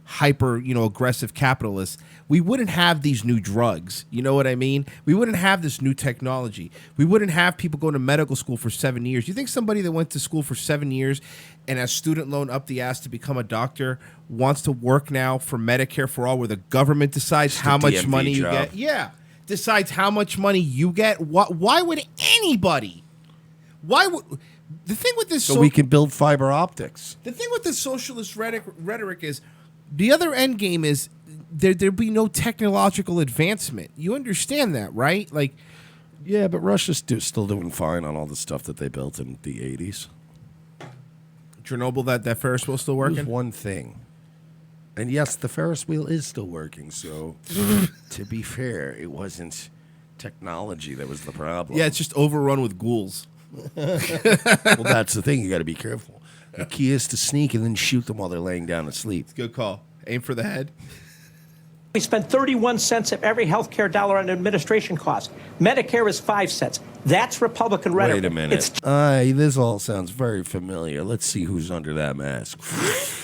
hyper, aggressive capitalists, we wouldn't have these new drugs. You know what I mean? We wouldn't have this new technology. We wouldn't have people going to medical school for 7 years. You think somebody that went to school for 7 years and has student loan up the ass to become a doctor wants to work now for Medicare for all, where the government decides how much DMV money you job. get? Yeah. Decides how much money you get. Why would anybody? Why would... The thing with this... So we can build fiber optics. The thing with this socialist rhetoric is... The other end game is there'd be no technological advancement. You understand that, right? Like, yeah, but Russia's still doing fine on all the stuff that they built in the 80s. Chernobyl, that Ferris wheel still It working? was one thing. And yes, the Ferris wheel is still working, so to be fair, it wasn't technology that was the problem. Yeah, it's just overrun with ghouls. Well, that's the thing. You got to be careful. The key is to sneak and then shoot them while they're laying down to sleep. Good call. Aim for the head. We spend 31 cents of every healthcare dollar on administration cost. Medicare is 5 cents. That's Republican rhetoric. Wait a minute. This all sounds very familiar. Let's see who's under that mask.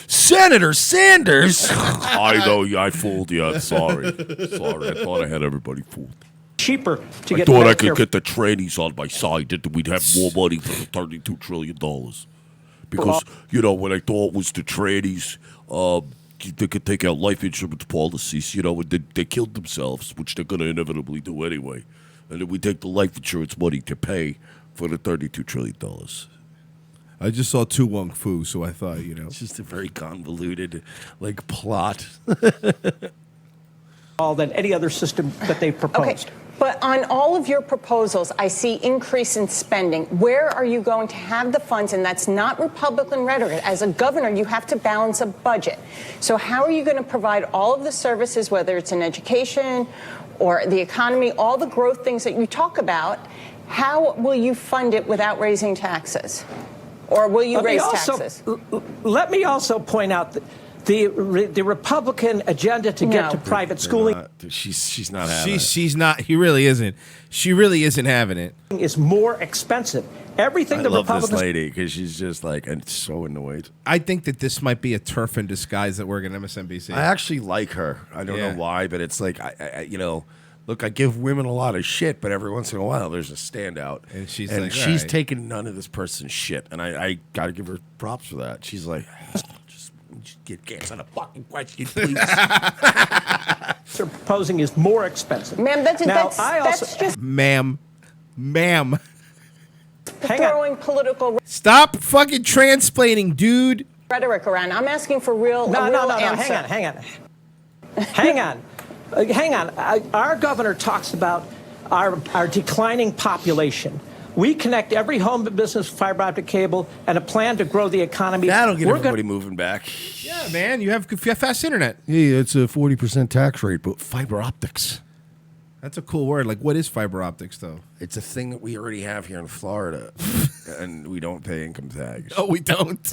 Senator Sanders! I know, I fooled you. Sorry. I thought I had everybody fooled. Cheaper to I get thought I Medicare. could get the trannies on my side, that we'd have more money for the $32 trillion. Because, what I thought was the trannies, they could take out life insurance policies, and they killed themselves, which they're going to inevitably do anyway. And then we take the life insurance money to pay for the $32 trillion. I just saw Tu Wong Fu, so I thought, It's just a very convoluted, plot. All than any other system that they've proposed. Okay, but on all of your proposals, I see increase in spending. Where are you going to have the funds? And that's not Republican rhetoric. As a governor, you have to balance a budget. So how are you going to provide all of the services, whether it's in education or the economy, all the growth things that you talk about? How will you fund it without raising taxes? Or will you raise taxes? Let me also point out that the Republican agenda to get to private schooling She's not having it. She's not. He really isn't. She really isn't having it. is more expensive. Everything I the love Republicans this lady because she's just and so annoyed. I think that this might be a turf in disguise that work at MSNBC. I actually like her. I don't know why, but it's look, I give women a lot of shit, but every once in a while there's a standout. And she's and like, she's all right. taking none of this person's shit, and I got to give her props for that. She's like, just get answer the fucking question, please. they're proposing is more expensive. Ma'am, that's just Ma'am. throwing political Stop fucking transplaning, dude. rhetoric around. I'm asking for a real No, answer. Hang on. Our governor talks about our declining population. We connect every home and business with fiber optic cable and a plan to grow the economy. That'll get We're everybody moving back. Yeah, man, you have fast internet. Hey, it's a 40% tax rate, but fiber optics. That's a cool word. Like, what is fiber optics, though? It's a thing that we already have here in Florida, and we don't pay income tax. Oh, we don't.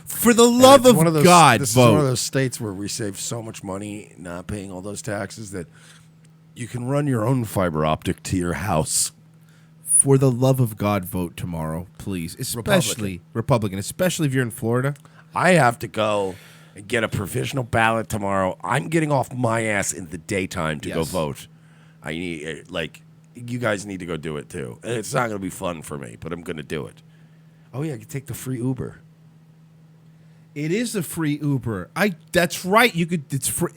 For the love of God, this vote. is one of those states where we save so much money not paying all those taxes that you can run your own fiber optic to your house. For the love of God, vote tomorrow, please. Especially Republican, especially if you're in Florida. I have to go and get a provisional ballot tomorrow. I'm getting off my ass in the daytime to go vote. I need, you guys need to go do it too. And it's not going to be fun for me, but I'm going to do it. Oh, yeah, I can take the free Uber. It is a free Uber. That's right. You could. It's free.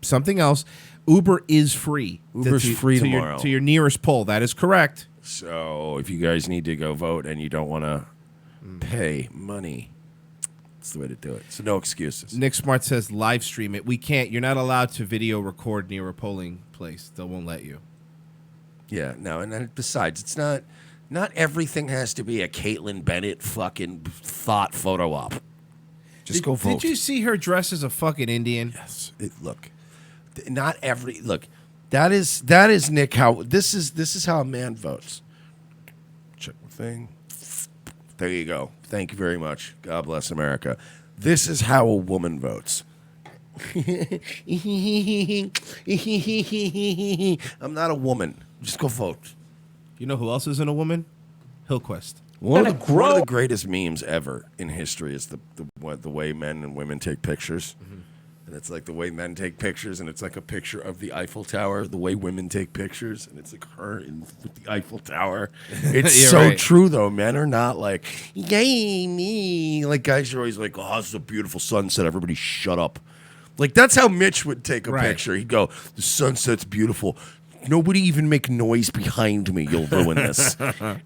Something else. Uber is free. Uber's free tomorrow. To your nearest pole. That is correct. So if you guys need to go vote and you don't want to pay money, that's the way to do it. So no excuses. Nick Smart says live stream it. We can't. You're not allowed to video record near a polling place. They won't let you. Yeah, no, and then besides, it's not Not everything has to be a Caitlyn Bennett fucking thought photo op. Just go vote. Did you see her dress as a fucking Indian? Yes. Look, not every look. That is Nick. How this is how a man votes. Check my thing. There you go. Thank you very much. God bless America. This is how a woman votes. I'm not a woman. Just go vote. You know who else isn't a woman? Hillquest. One of the greatest memes ever in history is the way men and women take pictures. And it's like the way men take pictures, and it's like a picture of the Eiffel Tower. The way women take pictures, and it's like her with the Eiffel Tower. It's so true, though. Men are not like, yay, me. Like, guys are always like, oh, this is a beautiful sunset. Everybody shut up. Like, that's how Mitch would take a picture. He'd go, the sunset's beautiful. Nobody even make noise behind me. You'll ruin this.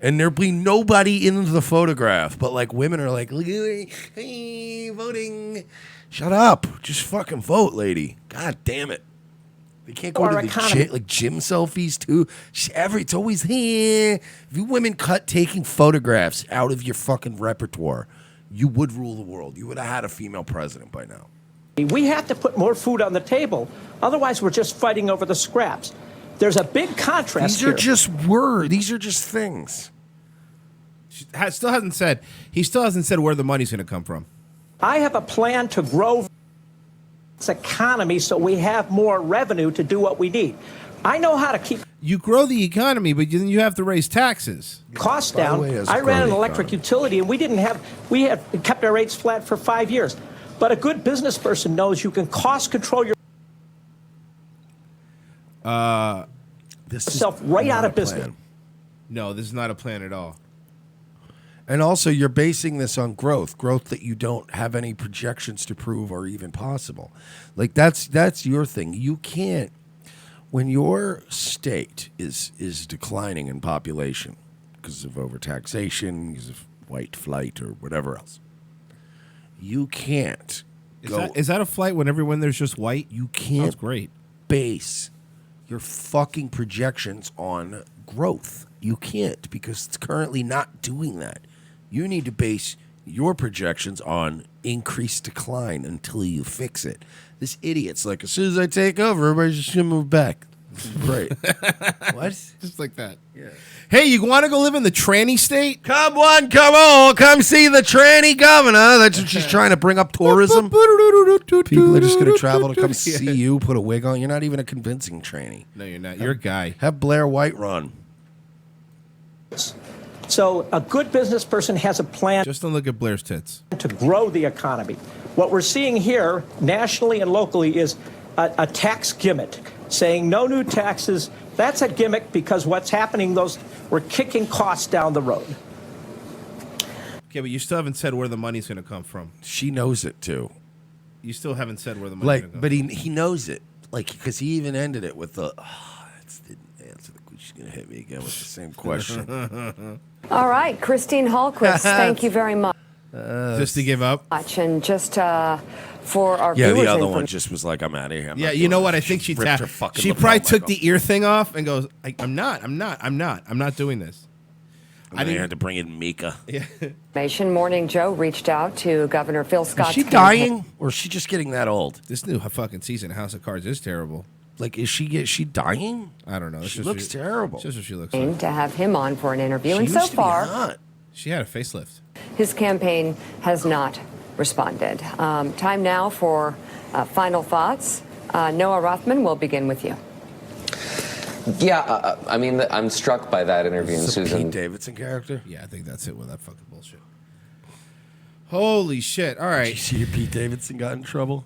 And there'll be nobody in the photograph. But, like, women are like, look at me. Hey, voting. Shut up. Just fucking vote, lady. God damn it. They can't go to the gym selfies, too. It's always here. If you women cut taking photographs out of your fucking repertoire, you would rule the world. You would have had a female president by now. We have to put more food on the table. Otherwise, we're just fighting over the scraps. There's a big contrast here. These are just words. These are just things. He still hasn't said where the money's going to come from. I have a plan to grow this economy so we have more revenue to do what we need. I know how to keep... You grow the economy, but then you have to raise taxes. Costs down. I ran an electric utility, and we had kept our rates flat for 5 years. But a good business person knows you can cost control yourself right out of business. No, this is not a plan at all. And also, you're basing this on growth that you don't have any projections to prove are even possible. Like, that's your thing. You can't, when your state is declining in population because of overtaxation, because of white flight or whatever else, you can't Is that a flight when everyone there's just white? You can't That's great. base your fucking projections on growth. You can't, because it's currently not doing that. You need to base your projections on increased decline until you fix it. This idiot's like, as soon as I take over, everybody's just going to move back. This is great. What? Just like that. Yeah. Hey, you want to go live in the tranny state? Come on, come see the tranny governor. That's what she's trying to bring up tourism. People are just going to travel to come see you, put a wig on. You're not even a convincing tranny. No, you're not. You're a guy. Have Blair White run. So a good business person has a plan. Just don't look at Blair's tits. To grow the economy. What we're seeing here, nationally and locally, is a tax gimmick, saying no new taxes. That's a gimmick because what's happening, we're kicking costs down the road. Okay, but you still haven't said where the money's going to come from. She knows it, too. You still haven't said where the money's going to come from. But he knows it. Like, because he even ended it with the, that's the answer. She's going to hit me again with the same question. All right, Christine Hallquist, thank you very much. Just to give up? And just for our yeah, viewers. The other one just was like, I'm out of here. Yeah, you know what? I think she probably took the ear thing off and goes, I'm not doing this. I had to bring in Mika. Yeah. Morning Joe reached out to Governor Phil Scott's Is she dying, or is she just getting that old? This new fucking season of House of Cards is terrible. Like, is she dying? I don't know. She looks terrible. That's what she looks like. To have him on for an interview, and so far, she had a facelift. His campaign has not responded. Time now for final thoughts. Noah Rothman, we'll begin with you. Yeah, I mean, I'm struck by that interview, Is this a Susan. Pete Davidson character? Yeah, I think that's it with that fucking bullshit. Holy shit! All right. Did you see your Pete Davidson got in trouble?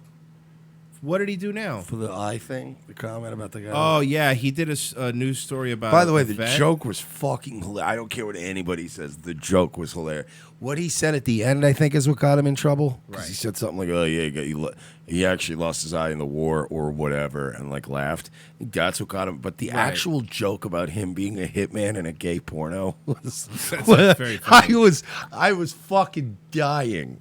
What did he do now? For the eye thing? The comment about the guy? Oh, yeah. He did a news story about... By the way, the joke was fucking hilarious. I don't care what anybody says. The joke was hilarious. What he said at the end, I think, is what got him in trouble. Because he said something like, oh, yeah, he actually lost his eye in the war or whatever, and, like, laughed. That's what got him. But the actual joke about him being a hitman in a gay porno was... very funny. I was fucking dying.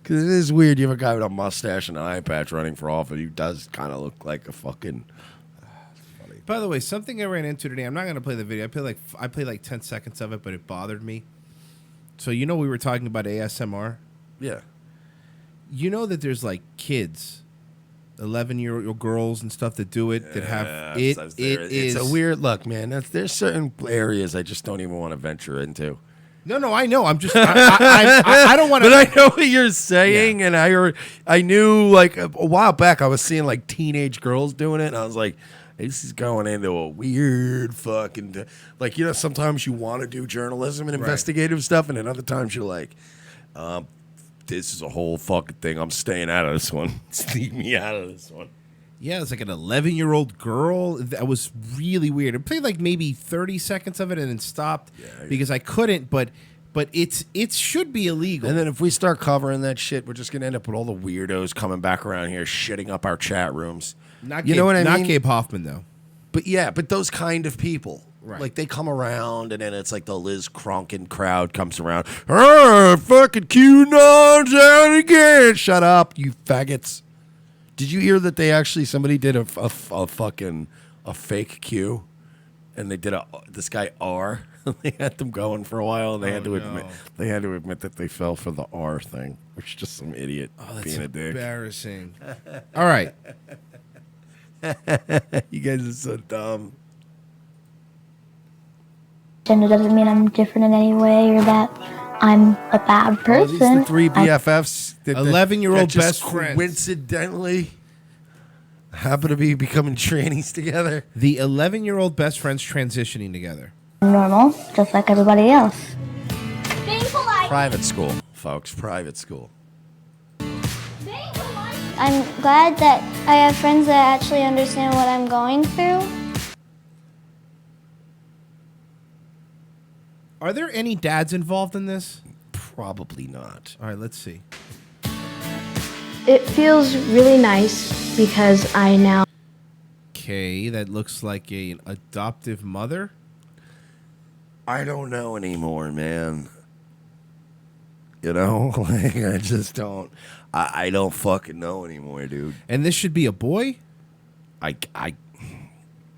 Because it is weird. You have a guy with a mustache and an eye patch running for office. He does kind of look like a fucking... By the way, something I ran into today. I'm not going to play the video. I played like 10 seconds of it, but it bothered me. So we were talking about ASMR. Yeah. You know that there's like kids, 11-year-old girls and stuff that do it that have it. It's a weird look, man. There's certain areas I just don't even want to venture into. No, I know. I'm just I don't want to. But I know what you're saying, and I knew like a while back I was seeing like teenage girls doing it, and I was like, this is going into a weird fucking like sometimes you want to do journalism and investigative stuff, and then other times you're like, this is a whole fucking thing. I'm staying out of this one. Leave me out of this one. Yeah, it's like an 11-year-old girl. That was really weird. I played like maybe 30 seconds of it and then stopped because I couldn't. But it should be illegal. And then if we start covering that shit, we're just gonna end up with all the weirdos coming back around here shitting up our chat rooms. You know what I mean? Not Gabe Hoffman though. But those kind of people. Right. Like they come around and then it's like the Liz Cronkin crowd comes around. Fucking QAnon's out again. Shut up, you faggots. Did you hear that somebody did a fake Q, and they did this guy R. They had them going for a while, and they had to admit that they fell for the R thing, which is just some idiot being a dick. Embarrassing. All right, you guys are so dumb. Gender doesn't mean I'm different in any way or that I'm a bad person. These are the three BFFs. 11-year-old best friends. Coincidentally happen to be becoming trannies together. The 11-year-old best friends transitioning together. I'm normal, just like everybody else. Being polite. Private school, folks. Private school. I'm glad that I have friends that actually understand what I'm going through. Are there any dads involved in this? Probably not. All right, let's see. It feels really nice because I now... Okay, that looks like an adoptive mother. I don't know anymore, man. Like I just don't. I don't fucking know anymore, dude. And this should be a boy? I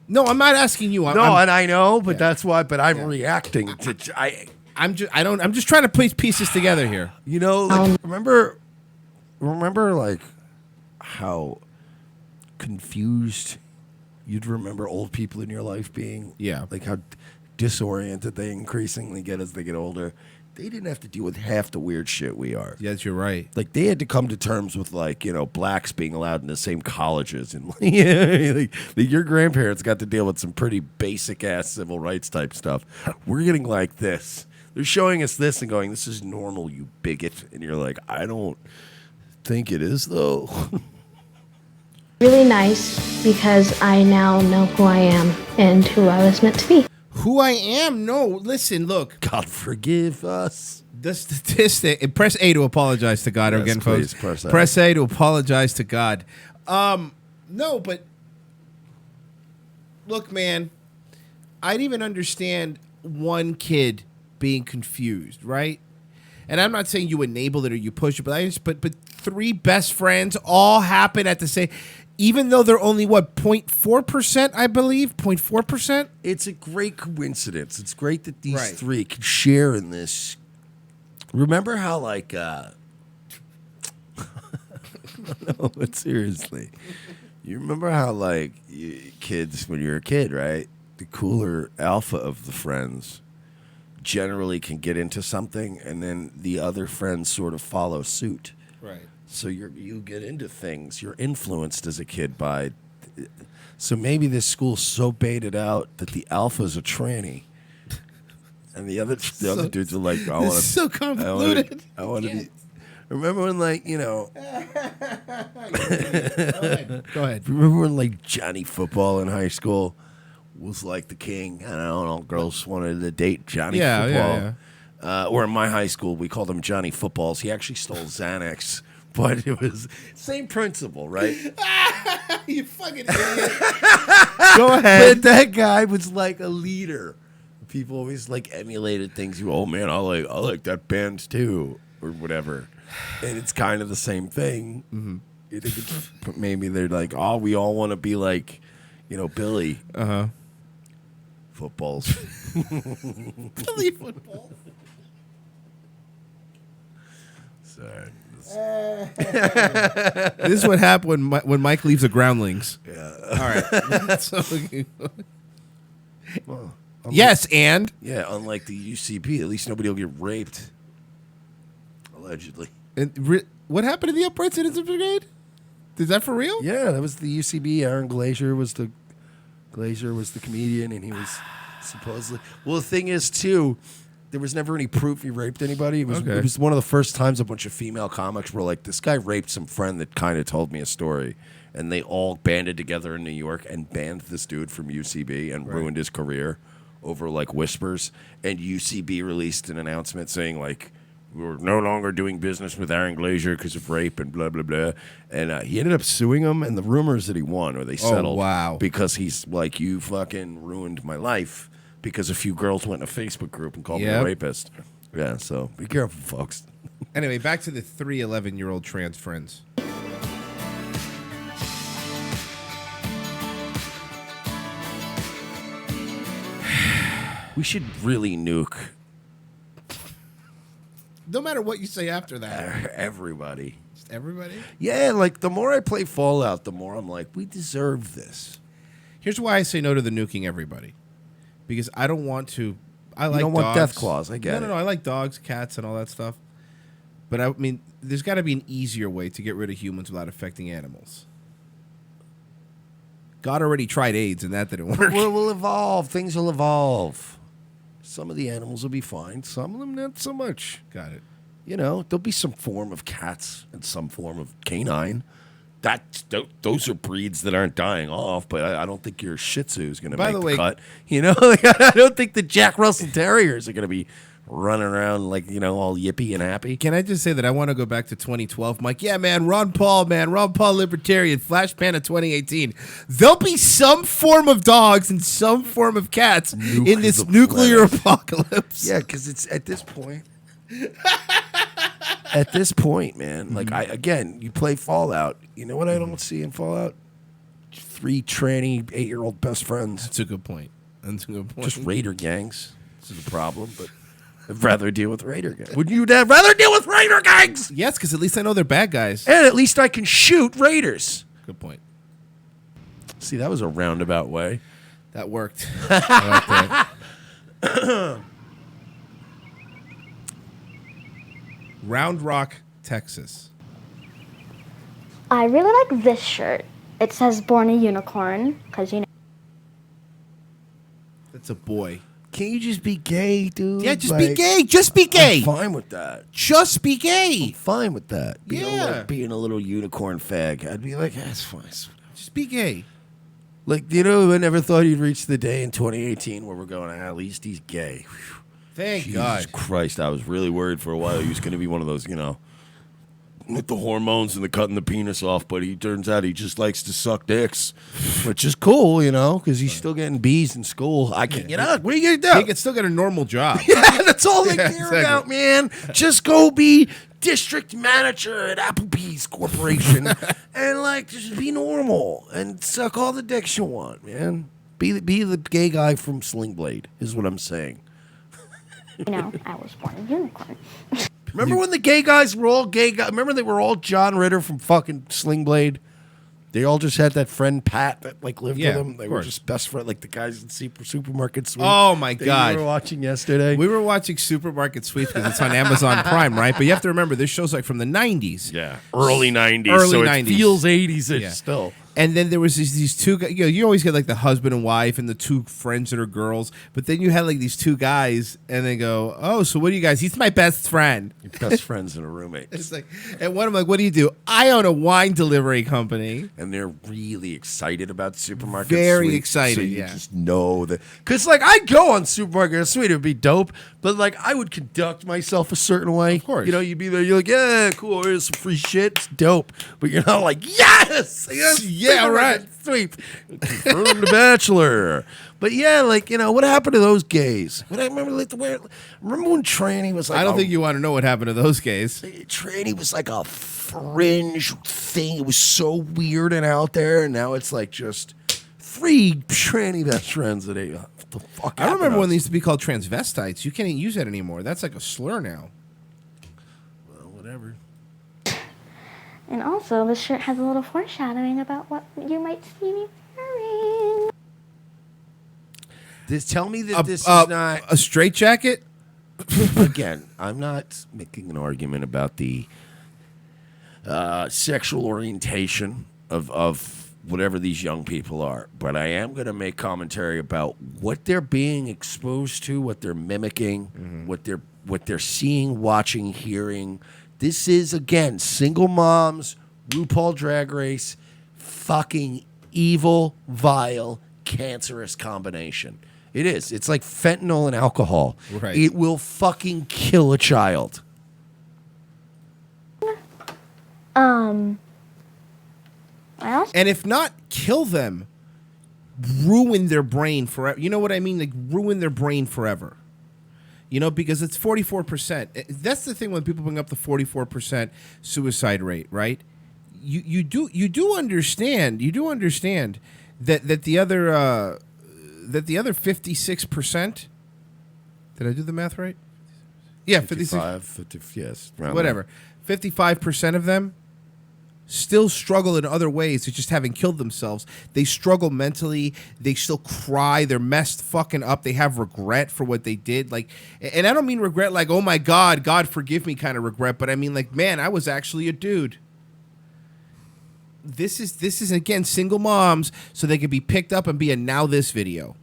No, I'm not asking you. and I know, but that's why. But I'm reacting to. I'm just trying to place pieces together here. Remember, like how confused you'd remember old people in your life being. Yeah, like how disoriented they increasingly get as they get older. They didn't have to deal with half the weird shit we are. Yes, you're right. Like they had to come to terms with blacks being allowed in the same colleges, and your grandparents got to deal with some pretty basic ass civil rights type stuff. We're getting like this. They're showing us this and going, "This is normal, you bigot," and you're like, "I don't think it is, though." Really nice because I now know who I am and who I was meant to be. Who I am? No, listen, look. God forgive us. The statistic. Press A to apologize to God. Yes, Again, please, folks. press A. A to apologize to God. No, but look, man. I'd even understand one kid being confused, right? And I'm not saying you enable it or you push it, but three best friends all happen at the same. Even though they're only, 0.4%, I believe? 0.4%? It's a great coincidence. It's great that these three can share in this. Remember how, no, but seriously. You remember how, kids, when you're a kid, right? The cooler alpha of the friends generally can get into something, and then the other friends sort of follow suit. Right. So you get into things. You're influenced as a kid by. So maybe this school's so baited out that the alpha's a tranny, and the other dudes are like, I want to. So convoluted. I want to be. Remember when, Go ahead. Remember when, Johnny Football in high school was like the king? I don't know. Girls wanted to date Johnny Football. Yeah. Or in my high school, we called him Johnny Footballs. He actually stole Xanax. But it was same principle, right? You fucking idiot. Go ahead. But that guy was like a leader. People always emulated things. Oh man, I like that band too, or whatever. And it's kind of the same thing. Mm-hmm. You think maybe they're like, oh, we all want to be like, You know, Billy. Footballs. Billy football. Sorry. This is what happened when Mike leaves the Groundlings. Yeah. All right. So, well, yes, and? Yeah, unlike the UCB, at least nobody will get raped. Allegedly. And what happened to the Upright Citizens Brigade? Is that for real? Yeah, that was the UCB. Aaron Glazer was the comedian, and he was supposedly. Well, the thing is, too, there was never any proof he raped anybody. It was one of the first times a bunch of female comics were like, "This guy raped some friend that kind of told me a story," and they all banded together in New York and banned this dude from UCB and ruined his career over like whispers. And UCB released an announcement saying like, "We're no longer doing business with Aaron Glazer because of rape and blah, blah, blah." And he ended up suing him, and the rumor is that he won or they settled. Wow. Because he's like, "You fucking ruined my life," because a few girls went in a Facebook group and called me a rapist. Yeah, so be careful, folks. Anyway, back to the 3 11-year-old trans friends. We should really nuke No matter what you say after that. everybody. Just everybody? Yeah, like the more I play Fallout, the more I'm like, we deserve this. Here's why I say no to the nuking everybody. Because I don't want to. I like don't dogs. want death claws. I get it. No. I like dogs, cats, and all that stuff. But I mean, there's got to be an easier way to get rid of humans without affecting animals. God already tried AIDS, and that didn't work. We'll evolve. Things will evolve. Some of the animals will be fine. Some of them not so much. Got it. You know, there'll be some form of cats and some form of canine. Those are breeds that aren't dying off, but I don't think your Shih Tzu is going to make the cut. You know, like, I don't think the Jack Russell Terriers are going to be running around like, you know, all yippy and happy. Can I just say that I want to go back to 2012, Mike? Yeah, man, Ron Paul libertarian, Flash Pan of 2018. There'll be some form of dogs and some form of cats in this nuclear apocalypse. Yeah, because it's at this point. At this point, man, like you play Fallout. You know what I don't see in Fallout? 3 tranny 8-year-old best friends. That's a good point. Just raider gangs. This is a problem, but I'd rather deal with raider gangs. Would you rather deal with raider gangs? Yes, because at least I know they're bad guys. And at least I can shoot raiders. Good point. See, that was a roundabout way. That worked. I like that. Round Rock, Texas. I really like this shirt. It says "Born a Unicorn" because you know. That's a boy. Can't you just be gay, dude? Yeah, just be gay. Just be gay. I'm fine with that. Just be gay. I'm fine with that. Being a little unicorn fag. I'd be like, that's fine. Just be gay. Like, you know, I never thought you'd reach the day in 2018 where we're going, at least he's gay. Whew. Thank Jesus God. Christ, I was really worried for a while he was going to be one of those, you know, with the hormones and the cutting the penis off, but he turns out he just likes to suck dicks, which is cool, you know, because he's still getting B's in school. I can't, what are you going to do? He can still get a normal job. Yeah, that's all they care about, man. Just go be district manager at Applebee's Corporation and, like, just be normal and suck all the dicks you want, man. Be the gay guy from Sling Blade is what I'm saying. You know, I was born a unicorn. Remember when the gay guys were all gay guys? Remember they were all John Ritter from fucking Sling Blade? They all just had that friend Pat that like lived with them. They were just best friends, like the guys in Supermarket Sweep. Oh my God! We were watching yesterday. We were watching Supermarket Sweep because it's on Amazon Prime, right? But you have to remember this show's like from the 90s. Yeah, early 90s. Early so 90s. It feels 80s still. And then there was these two guys. You know, you always get like the husband and wife and the two friends that are girls. But then you had like these two guys, and they go, "Oh, so what do you guys? He's my best friend." Your best friends and a roommate. It's like, and one of them like, "What do you do?" I own a wine delivery company. And they're really excited about Supermarket Very Sweep. excited, So you yeah. just know that. Because, like, I'd go on Supermarket Sweep. It would be dope. But, like, I would conduct myself a certain way. Of course. You know, you'd be there. You're like, yeah, cool. Here's some free shit. It's dope. But you're not like, yes! Yeah, right. Sweep. Confirmed The Bachelor. But, yeah, like, you know, what happened to those gays? What I remember, like, remember when Tranny was like... I don't think you want to know what happened to those gays. Tranny was like a fringe thing. It was so weird and out there, and now it's like just 3 tranny best friends that what the fuck. I remember when they used to be called transvestites. You can't even use that anymore. That's like a slur now. Well, whatever. And also, this shirt has a little foreshadowing about what you might see me wearing. Tell me that this is not a straitjacket. Again, I'm not making an argument about the sexual orientation of whatever these young people are, but I am going to make commentary about what they're being exposed to, what they're mimicking, what they're seeing, watching, hearing. This is, again, single moms, RuPaul Drag Race, fucking evil, vile, cancerous combination. It is. It's like fentanyl and alcohol. Right. It will fucking kill a child. And if not, kill them. Ruin their brain forever. You know what I mean? Like, ruin their brain forever. You know, because it's 44%. That's the thing when people bring up the 44% suicide rate, right? You do understand that the other 56%. Did I do the math right? Yeah, 55, 50, yes. Whatever. 55% of them still struggle in other ways. They just haven't killed themselves. They struggle mentally. They still cry. They're messed fucking up. They have regret for what they did. Like, and I don't mean regret like, oh my God, God forgive me kind of regret, but I mean like, man, I was actually a dude. This is again single moms so they could be picked up and be in Now This video.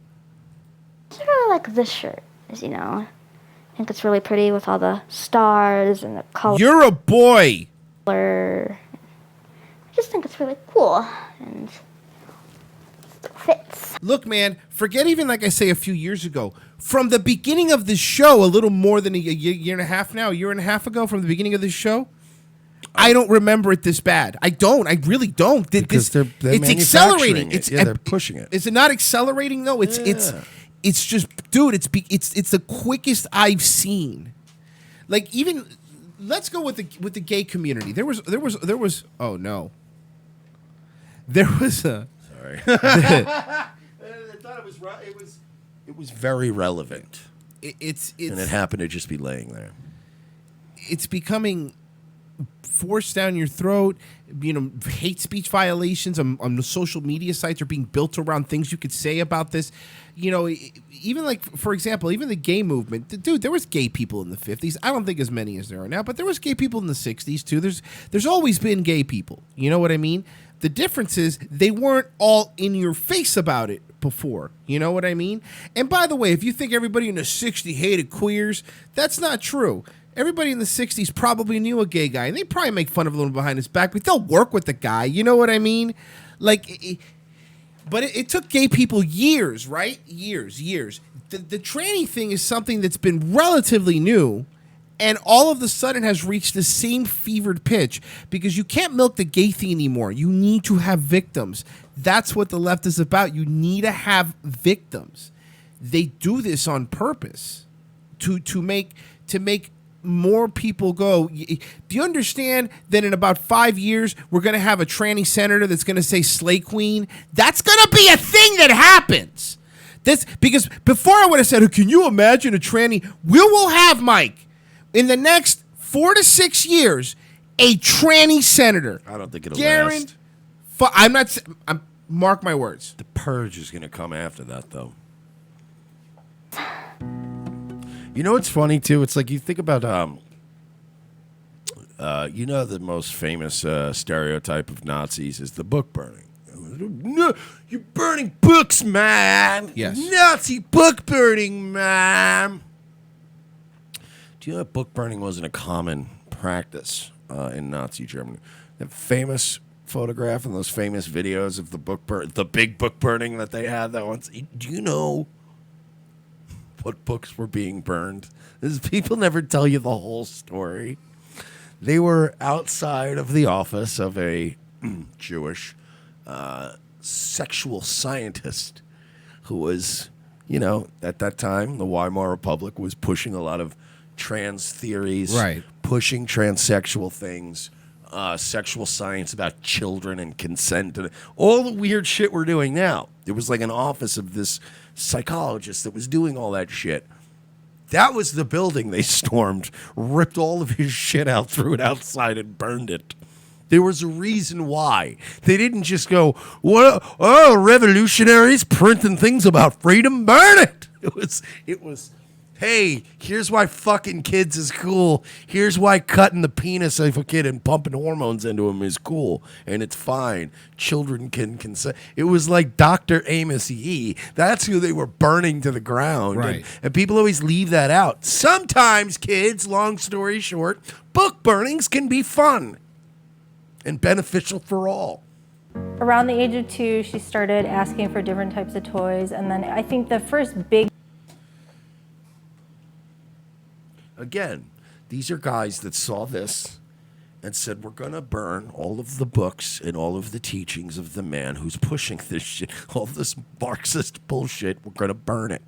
I really like this shirt, as you know. I think it's really pretty with all the stars and the color. You're a boy. I just think it's really cool and it fits. Look, man, forget even like I say a few years ago. From the beginning of this show, a little more than a year and a half now, a year and a half ago from the beginning of this show, I don't remember it this bad. I don't. I really don't. Because they're it's accelerating. They're pushing it. Is it not accelerating though? It's just, dude. It's the quickest I've seen. Like even, let's go with the gay community. There was. Oh no. There was a. Sorry. I thought it was very relevant. It's and it happened to just be laying there. It's becoming forced down your throat. You know, hate speech violations on the social media sites are being built around things you could say about this. You know, even like, for example, even the gay movement. Dude, there was gay people in the 50s. I don't think as many as there are now, but there was gay people in the 60s too. There's always been gay people. You know what I mean? The difference is they weren't all in your face about it before. You know what I mean? And by the way, if you think everybody in the 60s hated queers, that's not true. Everybody in the 60s probably knew a gay guy, and they probably make fun of him behind his back, but they'll work with the guy. You know what I mean? Like, but it took gay people years, right? Years. The tranny thing is something that's been relatively new, and all of a sudden has reached the same fevered pitch because you can't milk the gay thing anymore. You need to have victims. That's what the left is about. You need to have victims. They do this on purpose to make more people go. Do you understand that in about 5 years we're going to have a tranny senator that's going to say slay queen? That's going to be a thing that happens. This because before I would have said, can you imagine a tranny? We will have, Mike, in the next 4 to 6 years, a tranny senator. I don't think it'll last. I'm not. Mark my words. The purge is going to come after that, though. You know what's funny too? It's like you think about, you know, the most famous stereotype of Nazis is the book burning. No, you're burning books, man. Yes. Nazi book burning, man. Do you know that book burning wasn't a common practice in Nazi Germany? That famous photograph and those famous videos of the big book burning that they had that once. Do you know what books were being burned? People never tell you the whole story. They were outside of the office of a Jewish sexual scientist who was, you know, at that time, the Weimar Republic was pushing a lot of trans theories, right? Pushing transsexual things. sexual science about children and consent and all the weird shit we're doing now. There was like an office of this psychologist that was doing all that shit. That was the building they stormed, ripped all of his shit out, threw it outside, and burned it. There was a reason why. They didn't just go, "What? Oh, revolutionaries printing things about freedom, burn it." It was, hey, here's why fucking kids is cool. Here's why cutting the penis of a kid and pumping hormones into him is cool, and it's fine. Children can consent. It was like Dr. Amos Yee. That's who they were burning to the ground. Right. And people always leave that out. Sometimes, kids, long story short, book burnings can be fun and beneficial for all. Around the age of 2, she started asking for different types of toys, and then I think the first big... Again, these are guys that saw this and said, we're going to burn all of the books and all of the teachings of the man who's pushing this shit, all this Marxist bullshit, we're going to burn it.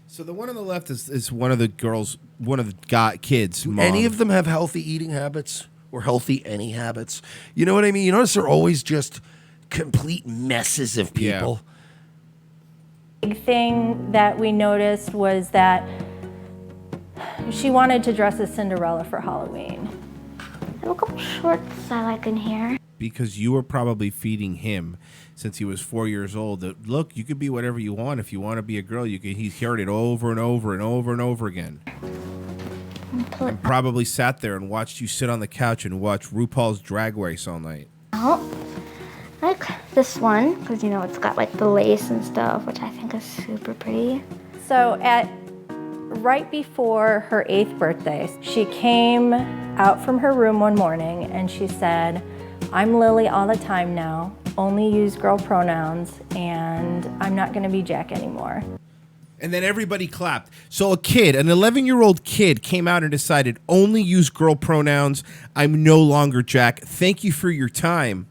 So the one on the left is one of the girls, one of the kids' Do mom. any of them have healthy eating habits or healthy any habits? You know what I mean? You notice they're always just complete messes of people. big thing that we noticed was that she wanted to dress as Cinderella for Halloween. I have a couple shorts I like in here. Because you were probably feeding him since he was 4 years old that, look, you could be whatever you want. If you want to be a girl, you can. He's heard it over and over and over and over again. And probably sat there and watched you sit on the couch and watch RuPaul's Drag Race all night. Oh, I like this one because, you know, it's got like the lace and stuff, which I think is super pretty. So right before her 8th birthday, she came out from her room one morning and she said, I'm Lily all the time now, only use girl pronouns, and I'm not going to be Jack anymore. And then everybody clapped. So a kid, an 11-year-old kid, came out and decided, only use girl pronouns. I'm no longer Jack. Thank you for your time.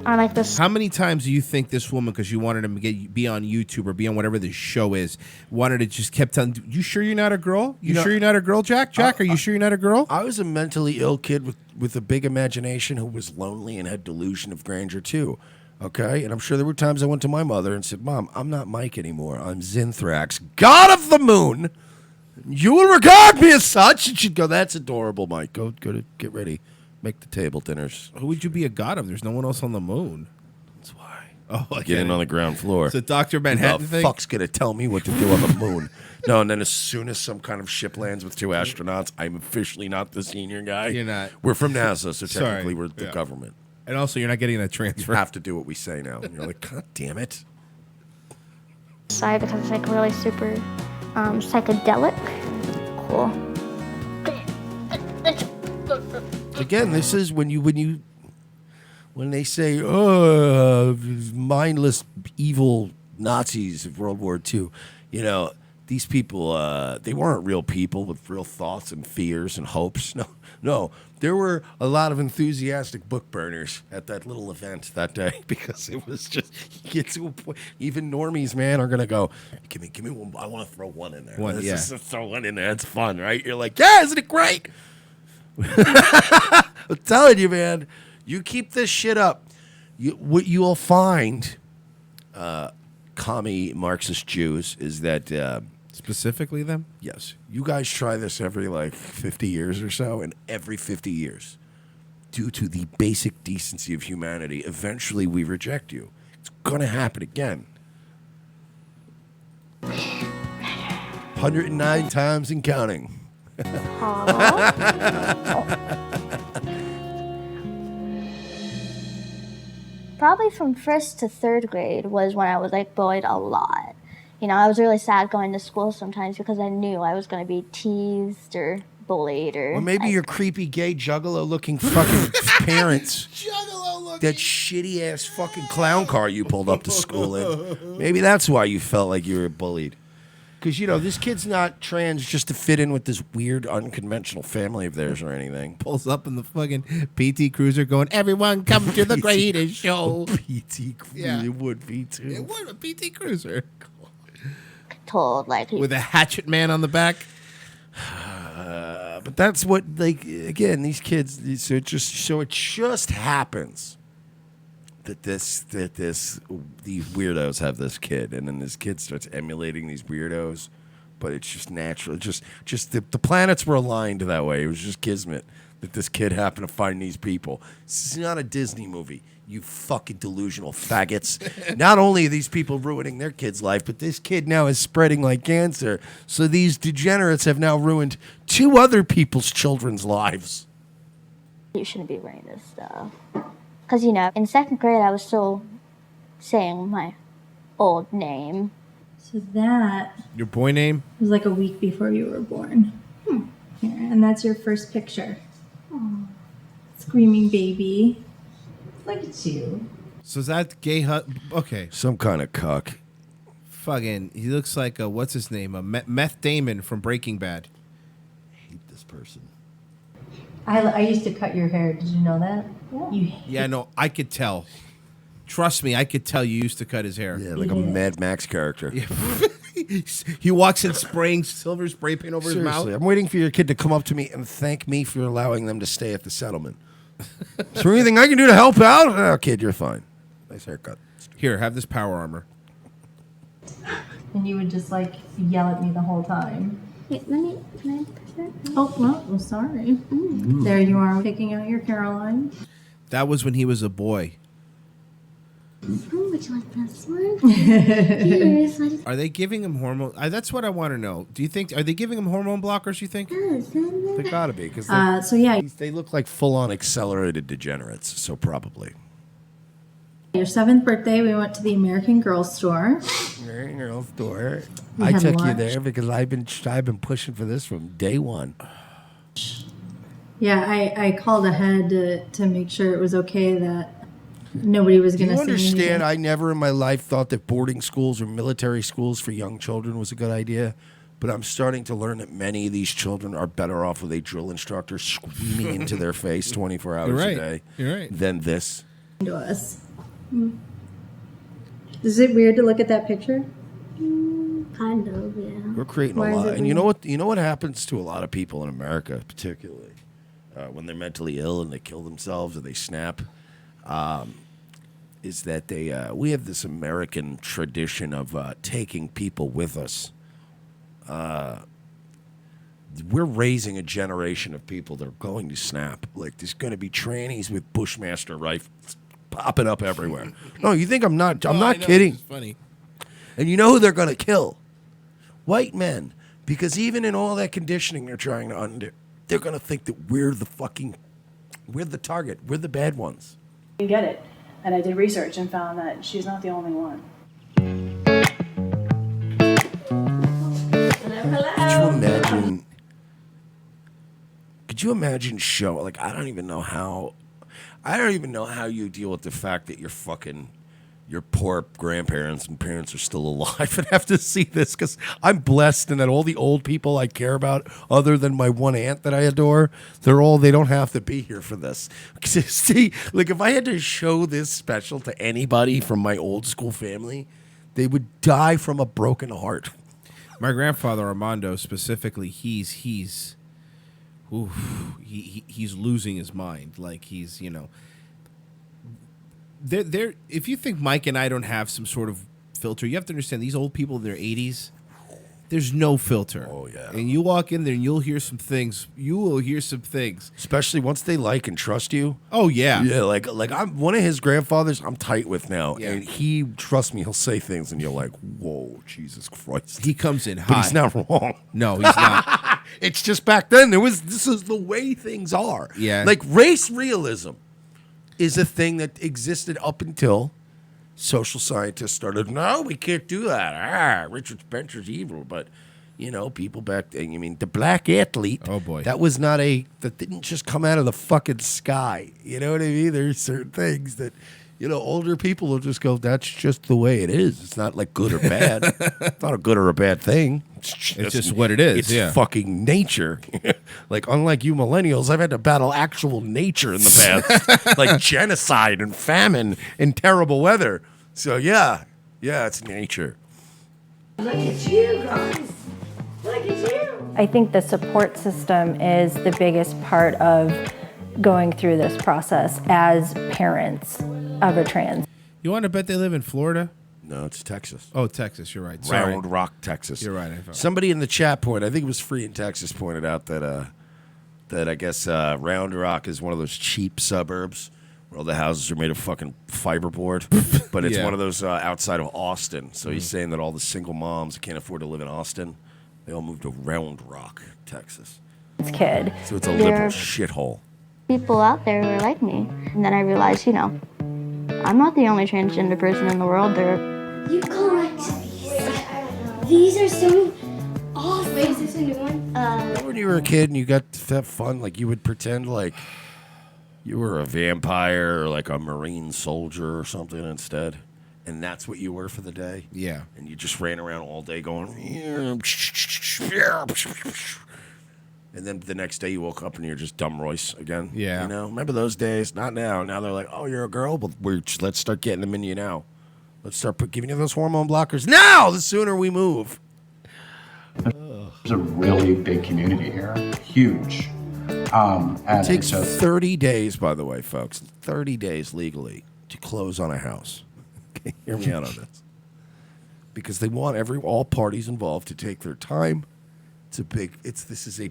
I like this. How many times do you think this woman, because you wanted him to be on YouTube or be on whatever this show is, wanted to just kept telling, you sure you're not a girl? You sure you're not a girl, Jack? Jack, are you sure you're not a girl? I was a mentally ill kid with a big imagination who was lonely and had delusion of grandeur too. Okay? And I'm sure there were times I went to my mother and said, Mom, I'm not Mike anymore. I'm Zinthrax, god of the moon. You will regard me as such. And she'd go, that's adorable, Mike. Go to get ready. Make the table dinners. Who would you be a god of? There's no one else on the moon. That's why. Oh, I Get in on the ground floor. It's a Dr. Manhattan Who the thing? fuck's going to tell me what to do on the moon? No, and then as soon as some kind of ship lands with 2 astronauts, I'm officially not the senior guy. You're not. We're from NASA, so Sorry. technically we're the Yeah. government. And also, you're not getting that transfer. You have to do what we say now. And you're like, God damn it. Side because it's like really super psychedelic. Cool. Again, this is when they say, mindless, evil Nazis of World War II. You know, these people, they weren't real people with real thoughts and fears and hopes. No. There were a lot of enthusiastic book burners at that little event that day because it was just, you get to a point, even normies, man, are going to go, give me one. I want to throw one in there. Let's just throw one in there. It's fun, right? You're like, yeah, isn't it great? I'm telling you, man, you keep this shit up. What you'll find, commie Marxist Jews, is that... Specifically them? Yes. You guys try this every, 50 years or so, and every 50 years, due to the basic decency of humanity, eventually we reject you. It's going to happen again. 109 times and counting. Probably from 1st to 3rd grade was when I was bullied a lot. You know, I was really sad going to school sometimes because I knew I was going to be teased or bullied or... Or maybe your creepy gay juggalo-looking fucking parents. That shitty-ass fucking clown car you pulled up to school in. Maybe that's why you felt like you were bullied. Because, this kid's not trans just to fit in with this weird, unconventional family of theirs or anything. Pulls up in the fucking PT Cruiser going, everyone come to the greatest show. PT Cruiser. Yeah. It would be, too. It would, a PT Cruiser. Told, With a hatchet man on the back. But that's what, like, again, these kids. So it just happens that these weirdos have this kid, and then this kid starts emulating these weirdos. But it's just natural. Just the planets were aligned that way. It was just kismet that this kid happened to find these people. This is not a Disney movie. You fucking delusional faggots. Not only are these people ruining their kid's life, but this kid now is spreading like cancer. So these degenerates have now ruined 2 other people's children's lives. You shouldn't be wearing this stuff. Because, you know, in 2nd grade, I was still saying my old name. So that Your boy name? was like a week before you were born. Here, and that's your first picture. Screaming baby. Look at you. So is that gay okay. Some kind of cuck. Fucking, he looks like a, what's his name? A Meth Damon from Breaking Bad. I hate this person. I used to cut your hair. Did you know that? Yeah, no, I could tell. Trust me, I could tell you used to cut his hair. Yeah, like a Mad Max character. He walks in spraying silver spray paint over his mouth. Seriously, I'm waiting for your kid to come up to me and thank me for allowing them to stay at the settlement. Is there anything I can do to help out? Oh, kid, you're fine. Nice haircut. Here, have this power armor. And you would just like yell at me the whole time. Wait, can I push it? Oh, no, I'm sorry. There you are, picking out your Caroline. That was when he was a boy. Would you like this one? Here's what Are they giving him hormone? That's what I want to know. Do you think, are they giving him hormone blockers, you think? They gotta be, because So yeah. they look like full-on accelerated degenerates, so probably. Your 7th birthday, we went to the American Girl store. American Girl store. We I had took you lunch. there because I've been pushing for this from day one. Yeah, I called ahead to make sure it was okay that nobody was Do going to you say understand? anything. I never in my life thought that boarding schools or military schools for young children was a good idea. But I'm starting to learn that many of these children are better off with a drill instructor screaming into their face 24 hours a day You're right. than this. To us. Is it weird to look at that picture? Kind of, yeah. We're creating Why a is lot. it And you weird? know what happens to a lot of people in America, particularly when they're mentally ill and they kill themselves or they snap, is that we have this American tradition of taking people with us. We're raising a generation of people that are going to snap. Like, there's going to be trannies with Bushmaster rifles popping up everywhere. No, you think I'm not? I'm not kidding. It's funny. And you know who they're going to kill? White men. Because even in all that conditioning they're trying to undo, they're going to think that we're the target. We're the bad ones. You get it. And I did research and found that she's not the only one. Could you imagine like, I don't even know how you deal with the fact that your poor grandparents and parents are still alive and have to see this, because I'm blessed in that all the old people I care about, other than my one aunt that I adore, they don't have to be here for this. See, like, if I had to show this special to anybody from my old school family, they would die from a broken heart. My grandfather Armando specifically, he's losing his mind. Like, he's, you know, there. If you think Mike and I don't have some sort of filter, you have to understand these old people in their 80s. There's no filter. Oh yeah. And you walk in there and you'll hear some things. You will hear some things, especially once they like and trust you. Oh yeah. Yeah, like I'm one of his grandfathers I'm tight with now, and he, trust me, he'll say things and you're like, whoa, Jesus Christ. He comes in hot. But he's not wrong. No, he's not. It's just back then this is the way things are. Yeah. Like, race realism is a thing that existed up until social scientists started, no, we can't do that. Richard Spencer's evil. But, you know, people back then, I mean, the black athlete. Oh, boy. That didn't just come out of the fucking sky. You know what I mean? There's certain things that, you know, older people will just go, that's just the way it is. It's not like good or bad. It's not a good or a bad thing. It's just what it is. It's fucking nature. Like, unlike you millennials, I've had to battle actual nature in the past, like genocide and famine and terrible weather. So yeah, it's nature. Look at you guys. Look at you. I think the support system is the biggest part of going through this process as parents of a trans. You want to bet they live in Florida? No, it's Texas. Oh, Texas. You're right. Sorry. Round Rock, Texas. You're right. Somebody in the chat I think it was Free in Texas, pointed out that I guess Round Rock is one of those cheap suburbs where all the houses are made of fucking fiberboard, but it's Yeah. one of those outside of Austin. So he's saying that all the single moms that can't afford to live in Austin, they all moved to Round Rock, Texas. Kid. So it's a There liberal are shithole. people out there who are like me. And then I realized, I'm not the only transgender person in the world. You collect these. These are so awesome. Wait, is this a new one? When you were a kid and you got to have fun, like you would pretend like you were a vampire or like a Marine soldier or something instead, and that's what you were for the day. Yeah. And you just ran around all day going, and then the next day you woke up and you're just dumb Royce again. Yeah. Remember those days? Not now. Now they're like, oh, you're a girl, but let's start getting them in you now. Let's start giving you those hormone blockers now. The sooner we move. There's a really big community here, huge. And It takes it's just 30 days, by the way, folks. 30 days legally to close on a house. Okay, hear me out on this. Because they want all parties involved to take their time. This is a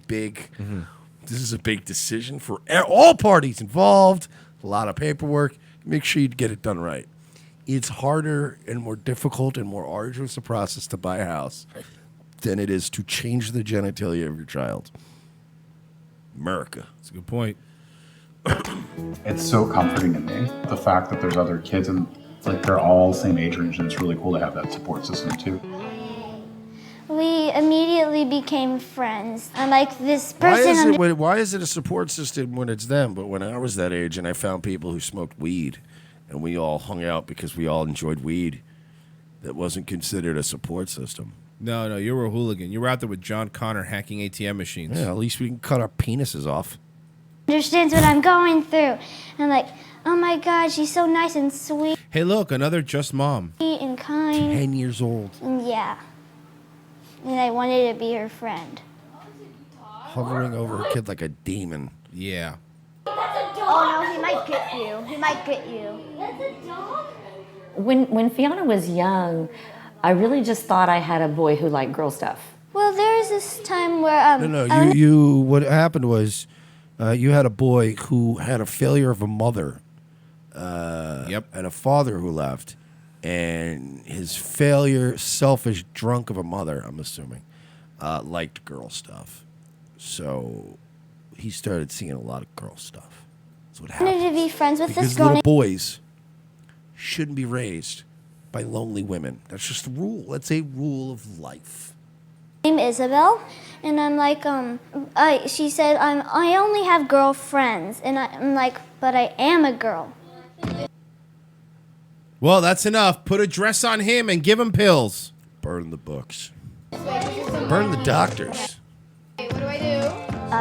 big decision for all parties involved. A lot of paperwork. Make sure you get it done right. It's harder and more difficult and more arduous a process to buy a house than it is to change the genitalia of your child. America. That's a good point. it's so comforting to me, the fact that there's other kids and like they're all same age range, and it's really cool to have that support system too. We immediately became friends. I'm like this person. Why is it a support system when it's them? But when I was that age and I found people who smoked weed and we all hung out because we all enjoyed weed, that wasn't considered a support system. No, you were a hooligan. You were out there with John Connor hacking ATM machines. Yeah, at least we can cut our penises off. Understands what I'm going through. And I'm like, oh my God, she's so nice and sweet Hey, look, another just mom. and kind. 10 years old. And yeah. And I wanted to be her friend. Hovering over a kid like a demon. Yeah. Oh no, he might get you. He might get you. That's a dog? When Fiona was young, I really just thought I had a boy who liked girl stuff. Well, there was this time where No, what happened was you had a boy who had a failure of a mother. And a father who left. And his failure, selfish drunk of a mother, I'm assuming, liked girl stuff. So he started seeing a lot of girl stuff. That's what I happened. wanted to be friends with this Because girl. little boys shouldn't be raised by lonely women. That's just a rule. That's a rule of life. Named Isabel, and I'm like, she said, I only have girlfriends, and I'm like, but I am a girl. Well, that's enough. Put a dress on him and give him pills. Burn the books. Burn the doctors. What do I do?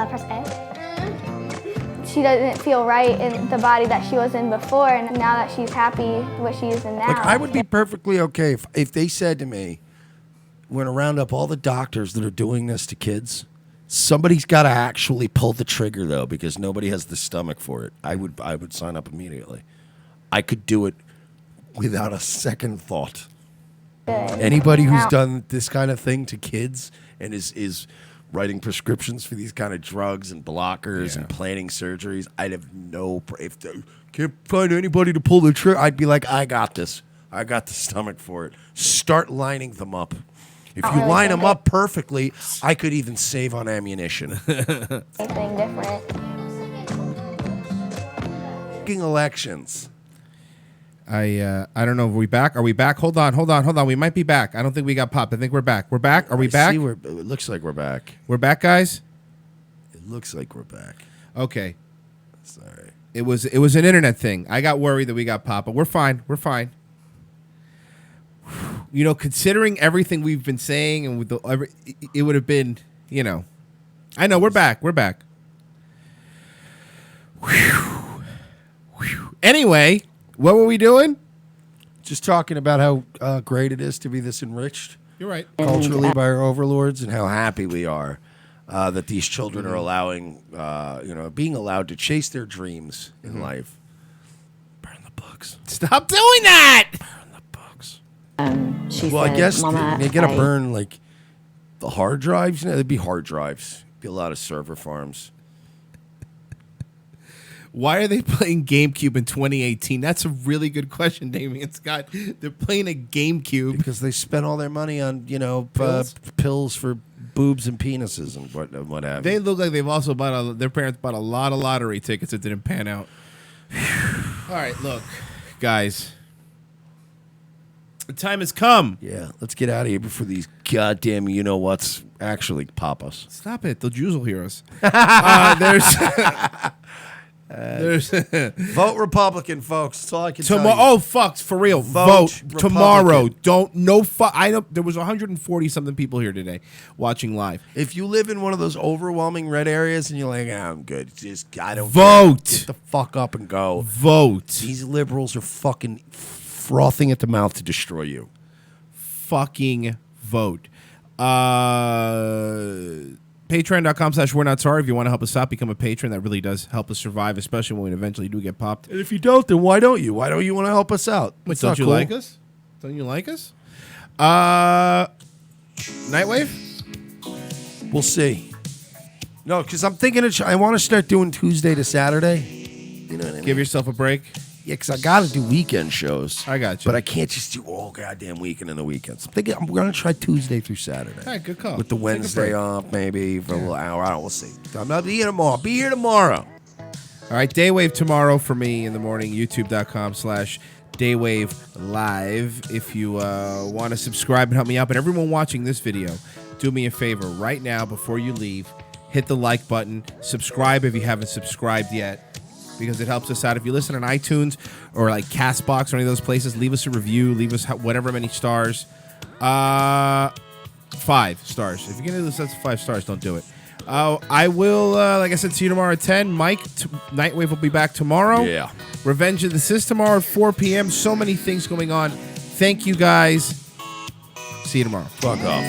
Press A. She doesn't feel right in the body that she was in before, and now that she's happy what she is in now. Like, I would be perfectly okay if they said to me, we're going to round up all the doctors that are doing this to kids. Somebody's got to actually pull the trigger, though, because nobody has the stomach for it. I would sign up immediately. I could do it without a second thought. Good. Anybody who's Now- done this kind of thing to kids and is writing prescriptions for these kind of drugs and blockers and planning surgeries, I'd have if they can't find anybody to pull the trigger, I'd be like, I got this. I got the stomach for it. Start lining them up. If you line them up perfectly, I could even save on ammunition. Anything different. Elections. I don't know. Are we back? Are we back? Hold on. We might be back. I don't think we got popped. I think we're back. We're back. Are we back? It looks like we're back. We're back, guys? It looks like we're back. Okay. Sorry. It was an internet thing. I got worried that we got popped, but we're fine. We're fine. You know, considering everything we've been saying and with it would have been, you know. I know, we're back. We're back. Anyway, what were we doing? Just talking about how great it is to be this enriched. You're right. Culturally by our overlords and how happy we are that these children are allowing, being allowed to chase their dreams in life. Burn the books. Stop doing that. Burn the books. She Well, said, I guess Mama, they gotta burn like the hard drives. There'd be hard drives. Be a lot of server farms. Why are they playing GameCube in 2018? That's a really good question, Damien Scott. They're playing a GameCube because they spent all their money on pills for boobs and penises and what have you. They look like they've also their parents bought a lot of lottery tickets that didn't pan out. All right, look, guys. The time has come. Yeah, let's get out of here before these goddamn you-know-whats actually pop us. Stop it. The Jews will hear us. There's vote Republican, folks. That's all I can tell you. Oh, fuck, for real. Vote tomorrow. I don't. There was 140 something people here today watching live. If you live in one of those overwhelming red areas and you're like, I'm good. I don't vote. Care. Get the fuck up and go. Vote. These liberals are fucking frothing at the mouth to destroy you. Fucking vote. Patreon.com/We're Not Sorry. If you want to help us out, become a patron. That really does help us survive, especially when we eventually do get popped. And if you don't, then why don't you? Why don't you want to help us out? Wait, don't you like us? Don't you like us? Nightwave? We'll see. No, because I'm thinking I want to start doing Tuesday to Saturday. You know what I mean? Give yourself a break. Yeah, because I got to do weekend shows. I got you. But I can't just do all goddamn weekend in the weekends. I'm thinking I'm going to try Tuesday through Saturday. All right, good call. With the Wednesday off, maybe, for a little hour. I don't know. We'll see. I'm not here tomorrow. Be here tomorrow. All right, Daywave tomorrow for me in the morning. YouTube.com/Daywave Live. If you want to subscribe and help me out. But everyone watching this video, do me a favor right now before you leave. Hit the like button. Subscribe if you haven't subscribed yet, because it helps us out. If you listen on iTunes or like CastBox or any of those places, leave us a review. Leave us whatever many stars. 5 stars. If you're going to listen to 5 stars, don't do it. I will, like I said, see you tomorrow at 10. Mike, Nightwave will be back tomorrow. Yeah. Revenge of the Sis tomorrow at 4 p.m. So many things going on. Thank you, guys. See you tomorrow. Fuck off.